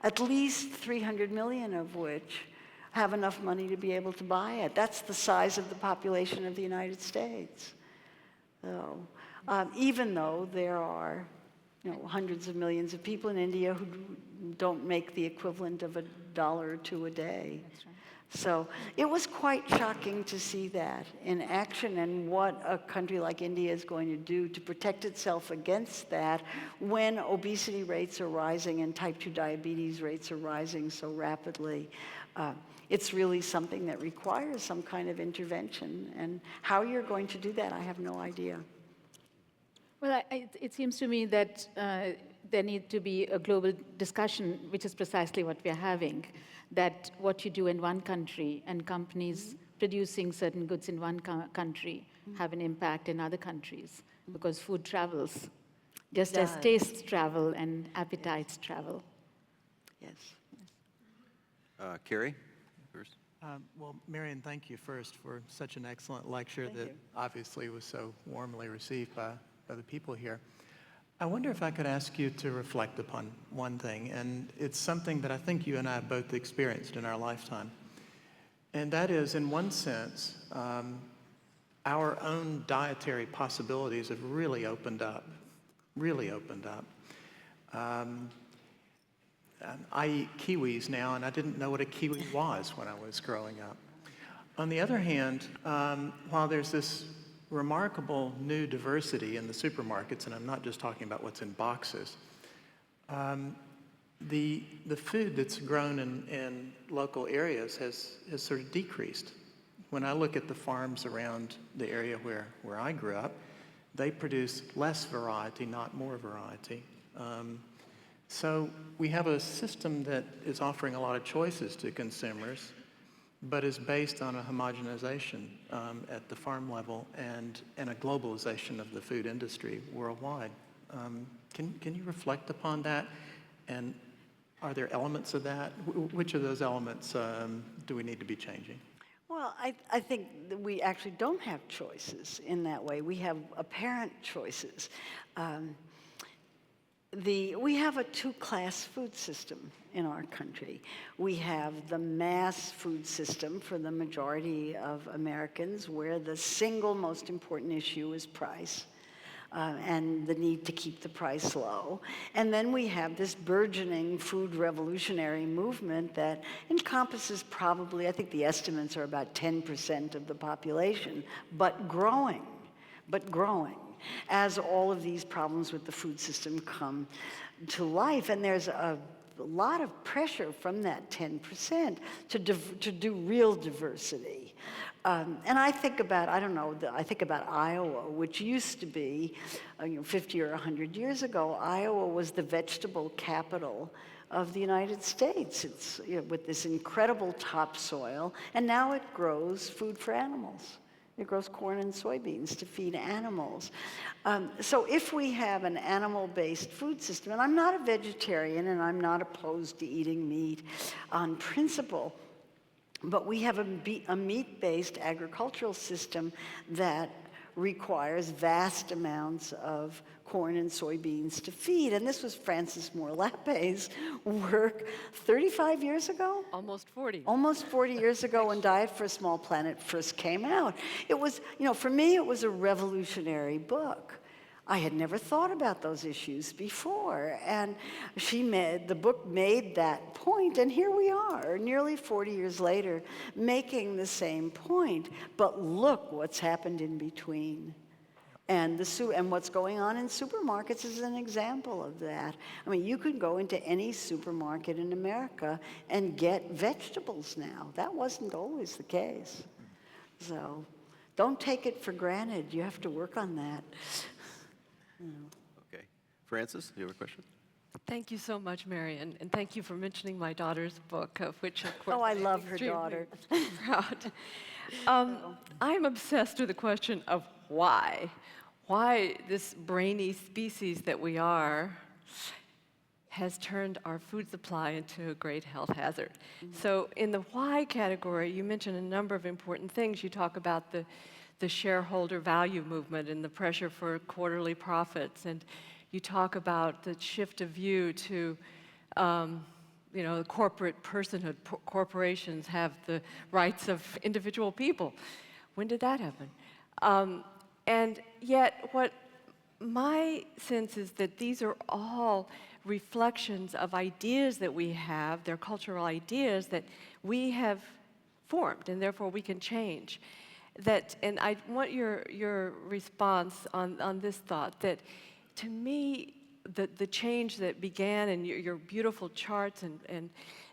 at least 300 million of which have enough money to be able to buy it. That's the size of the population of the United States. So, even though there are hundreds of millions of people in India who don't make the equivalent of $1 or $2 a day. That's right. So it was quite shocking to see that in action, and what a country like India is going to do to protect itself against that when obesity rates are rising and type 2 diabetes rates are rising so rapidly. It's really something that requires some kind of intervention, and how you're going to do that, I have no idea. Well, it seems to me that there needs to be a global discussion, which is precisely what we're having, that what you do in one country and companies producing certain goods in one country have an impact in other countries, because food travels, just as tastes travel and appetites travel. Yes. Carrie, first. Well, Marion, thank you first for such an excellent lecture that obviously was so warmly received by the people here. I wonder if I could ask you to reflect upon one thing, and it's something that I think you and I have both experienced in our lifetime. And that is, in one sense, our own dietary possibilities have really opened up. I eat kiwis now, and I didn't know what a kiwi was when I was growing up. On the other hand, while there's this remarkable new diversity in the supermarkets, and I'm not just talking about what's in boxes, the food that's grown in local areas has sort of decreased. When I look at the farms around the area where I grew up, they produce less variety, not more variety. So we have a system that is offering a lot of choices to consumers, but is based on a homogenization at the farm level and a globalization of the food industry worldwide. Can you reflect upon that? And are there elements of that? Which of those elements do we need to be changing? Well, I think that we actually don't have choices in that way. We have apparent choices. We have a 2-class food system in our country. We have the mass food system for the majority of Americans, where the single most important issue is price and the need to keep the price low. And then we have this burgeoning food revolutionary movement that encompasses probably, I think the estimates are about 10% of the population, but growing. As all of these problems with the food system come to life. And there's a lot of pressure from that 10% to do real diversity. And I think about, I think about Iowa, which used to be, 50 or 100 years ago, Iowa was the vegetable capital of the United States. It's with this incredible topsoil, and now it grows food for animals. It grows corn and soybeans to feed animals. So if we have an animal-based food system, and I'm not a vegetarian and I'm not opposed to eating meat on principle, but we have a meat-based agricultural system that requires vast amounts of corn and soybeans to feed. And this was Francis Moore Lappe's work 35 years ago? Almost 40. Almost 40 years ago when Diet for a Small Planet first came out. It was, for me, it was a revolutionary book. I had never thought about those issues before. And the book made that point, and here we are, nearly 40 years later, making the same point. But look what's happened in between. And what's going on in supermarkets is an example of that. I mean, you can go into any supermarket in America and get vegetables now. That wasn't always the case. So don't take it for granted. You have to work on that. Okay. Frances, you have a question? Thank you so much, Marion, and thank you for mentioning my daughter's book, of which, of course, Oh, I I'm love her extremely daughter. proud. I'm obsessed with the question of why. Why this brainy species that we are has turned our food supply into a great health hazard. So in the why category, you mentioned a number of important things. You talk about the shareholder value movement and the pressure for quarterly profits, and you talk about the shift of view to, corporate personhood. Corporations have the rights of individual people. When did that happen? And yet, what my sense is that these are all reflections of ideas that we have, they're cultural ideas that we have formed, and therefore we can change. And I want your response on this thought, that to me, the change that began in your beautiful charts and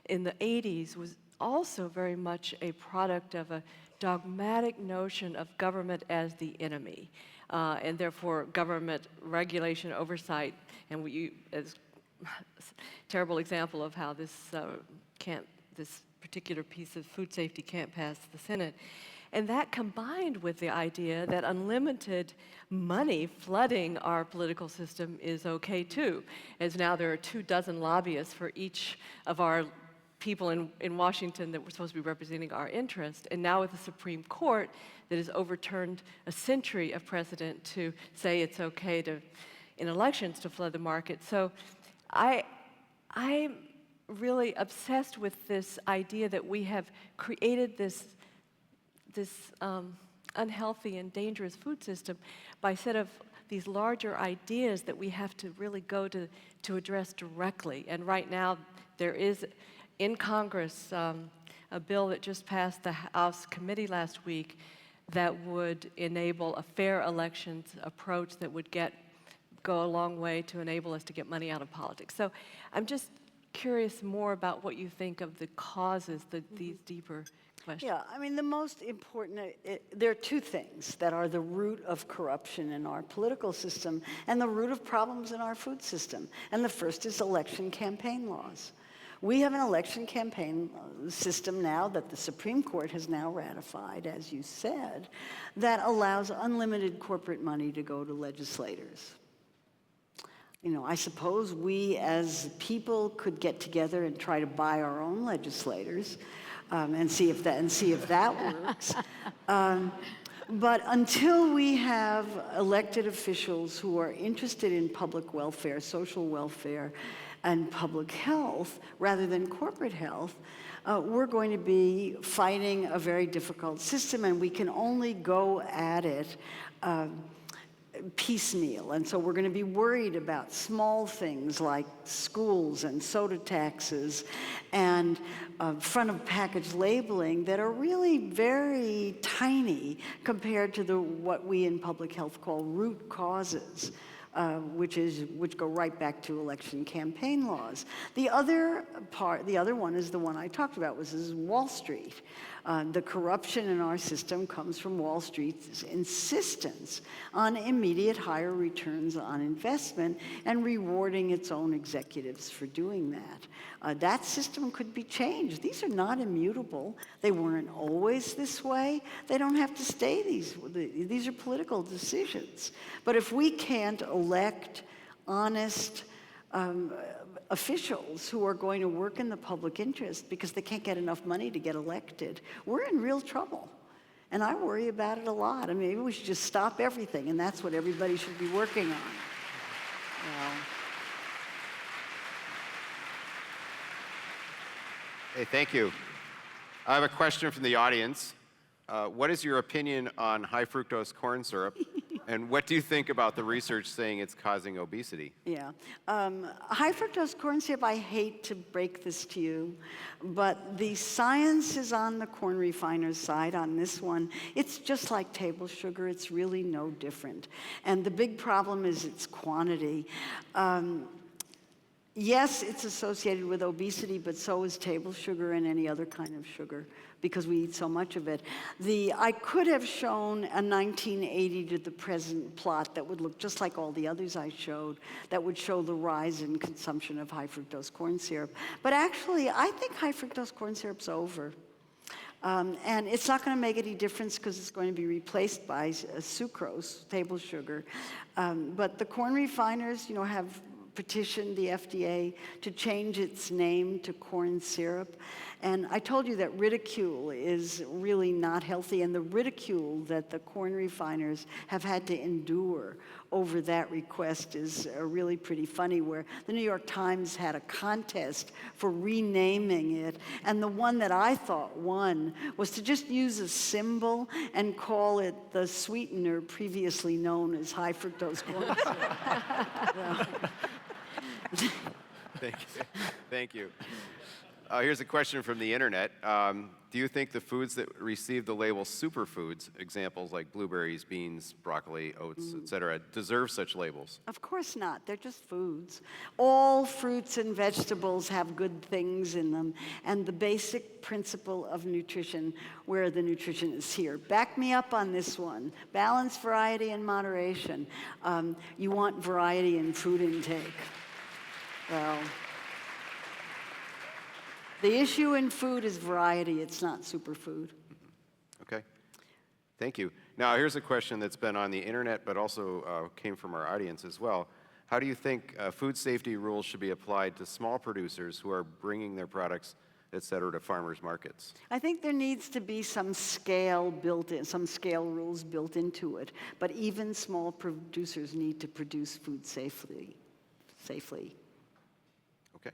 in the 80s was also very much a product of a dogmatic notion of government as the enemy, and therefore government regulation, oversight, and as terrible example of how this particular piece of food safety can't pass the Senate. And that combined with the idea that unlimited money flooding our political system is okay too, as now there are 24 lobbyists for each of our people in Washington that were supposed to be representing our interest, and now with the Supreme Court that has overturned a century of precedent to say it's okay in elections to flood the market. So I'm really obsessed with this idea that we have created this unhealthy and dangerous food system by set of these larger ideas that we have to really go to address directly. And right now, there is in Congress a bill that just passed the House committee last week that would enable a fair elections approach that would go a long way to enable us to get money out of politics. So I'm just curious more about what you think of the causes, these deeper questions. Yeah, I mean, the most important, there are two things that are the root of corruption in our political system and the root of problems in our food system. And the first is election campaign laws. We have an election campaign system now that the Supreme Court has now ratified, as you said, that allows unlimited corporate money to go to legislators. I suppose we as people could get together and try to buy our own legislators and see if that works. But until we have elected officials who are interested in public welfare, social welfare, and public health rather than corporate health, we're going to be fighting a very difficult system, and we can only go at it piecemeal. And so we're going to be worried about small things like schools and soda taxes and front of package labeling that are really very tiny compared to one we in public health call root causes, which go right back to election campaign laws. The other one is the one I talked about, is Wall Street. The corruption in our system comes from Wall Street's insistence on immediate higher returns on investment and rewarding its own executives for doing that. That system could be changed. These are not immutable. They weren't always this way. They don't have to stay these are political decisions. But if we can't elect honest officials who are going to work in the public interest because they can't get enough money to get elected, we're in real trouble. And I worry about it a lot. I mean, maybe we should just stop everything, and that's what everybody should be working on. Hey, thank you. I have a question from the audience. What is your opinion on high fructose corn syrup? And what do you think about the research saying it's causing obesity? Yeah. High fructose corn syrup, I hate to break this to you, but the science is on the corn refiner's side on this one. It's just like table sugar. It's really no different. And the big problem is its quantity. Yes, it's associated with obesity, but so is table sugar and any other kind of sugar because we eat so much of it. I could have shown a 1980 to the present plot that would look just like all the others I showed, that would show the rise in consumption of high fructose corn syrup. But actually, I think high fructose corn syrup's over. And it's not going to make any difference because it's going to be replaced by sucrose, table sugar. But the corn refiners, have petitioned the FDA to change its name to corn syrup. And I told you that ridicule is really not healthy, and the ridicule that the corn refiners have had to endure over that request is really pretty funny, where the New York Times had a contest for renaming it, and the one that I thought won was to just use a symbol and call it the sweetener previously known as high fructose corn syrup. Thank you. Here's a question from the internet. Do you think the foods that receive the label superfoods, examples like blueberries, beans, broccoli, oats, etc., deserve such labels? Of course not. They're just foods. All fruits and vegetables have good things in them, and the basic principle of nutrition, where the nutrition is here. Back me up on this one. Balance, variety, and moderation. You want variety in food intake. Well, the issue in food is variety. It's not superfood. Okay. Thank you. Now, here's a question that's been on the internet, but also came from our audience as well. How do you think food safety rules should be applied to small producers who are bringing their products, et cetera, to farmers markets? I think there needs to be some scale built in, some scale rules built into it. But even small producers need to produce food safely. Okay.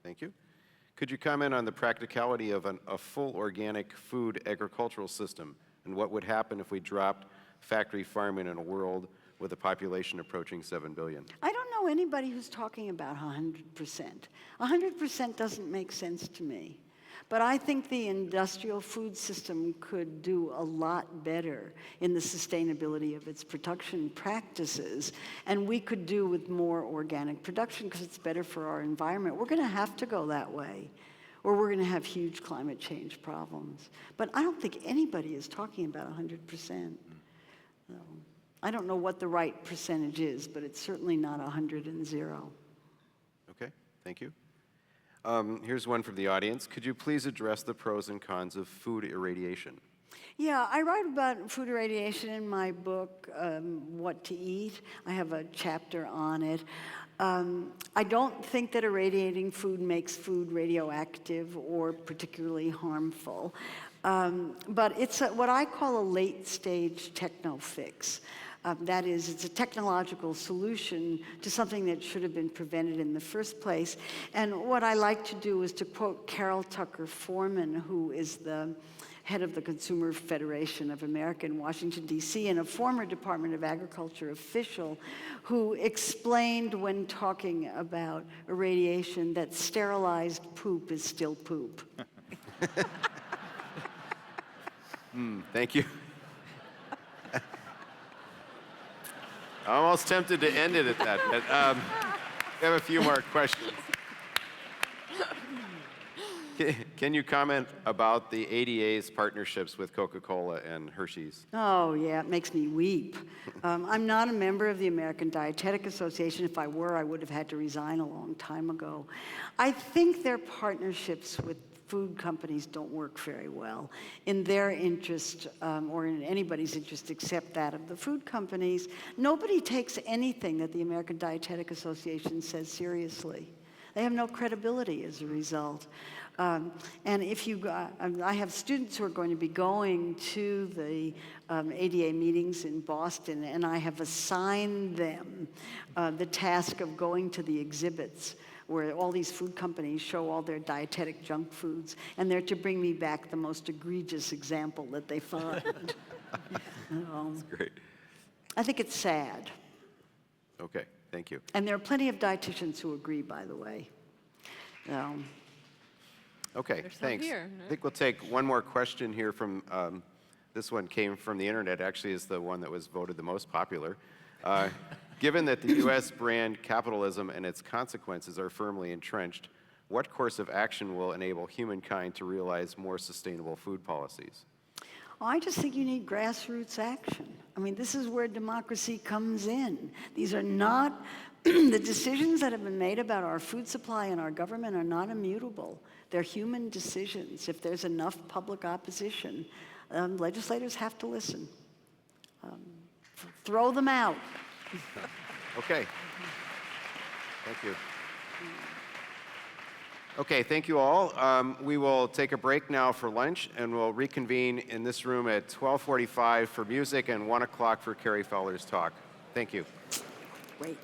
Thank you. Could you comment on the practicality of a full organic food agricultural system and what would happen if we dropped factory farming in a world with a population approaching 7 billion? I don't know anybody who's talking about 100%. 100% doesn't make sense to me. But I think the industrial food system could do a lot better in the sustainability of its production practices, and we could do with more organic production because it's better for our environment. We're going to have to go that way, or we're going to have huge climate change problems. But I don't think anybody is talking about 100%. So, I don't know what the right percentage is, but it's certainly not 100 and 0. Okay, thank you. Here's one from the audience. Could you please address the pros and cons of food irradiation? Yeah, I write about food irradiation in my book, What to Eat. I have a chapter on it. I don't think that irradiating food makes food radioactive or particularly harmful. But it's what I call a late-stage techno-fix. That is, it's a technological solution to something that should have been prevented in the first place. And what I like to do is to quote Carol Tucker Foreman, who is the head of the Consumer Federation of America in Washington, D.C., and a former Department of Agriculture official who explained when talking about irradiation that sterilized poop is still poop. Thank you. I'm almost tempted to end it at that, but we have a few more questions. Can you comment about the ADA's partnerships with Coca-Cola and Hershey's? Oh, yeah, it makes me weep. I'm not a member of the American Dietetic Association. If I were, I would have had to resign a long time ago. I think their partnerships with food companies don't work very well in their interest or in anybody's interest except that of the food companies. Nobody takes anything that the American Dietetic Association says seriously. They have no credibility as a result. And if you, I have students who are going to be going to the ADA meetings in Boston, and I have assigned them the task of going to the exhibits where all these food companies show all their dietetic junk foods, and they're to bring me back the most egregious example that they find. That's great. I think it's sad. Okay, thank you. And there are plenty of dietitians who agree, by the way. Okay, There's some thanks. here, I think we'll take one more question here from, this one came from the internet, actually is the one that was voted the most popular. Given that the U.S. brand capitalism and its consequences are firmly entrenched, what course of action will enable humankind to realize more sustainable food policies? I just think you need grassroots action. I mean, this is where democracy comes in. These are not, the decisions that have been made about our food supply and our government are not immutable. They're human decisions. If there's enough public opposition, legislators have to listen. Throw them out. Okay. Thank you. Okay, thank you all. We will take a break now for lunch, and we'll reconvene in this room at 12:45 for music and 1 o'clock for Carrie Fowler's talk. Thank you. Wait.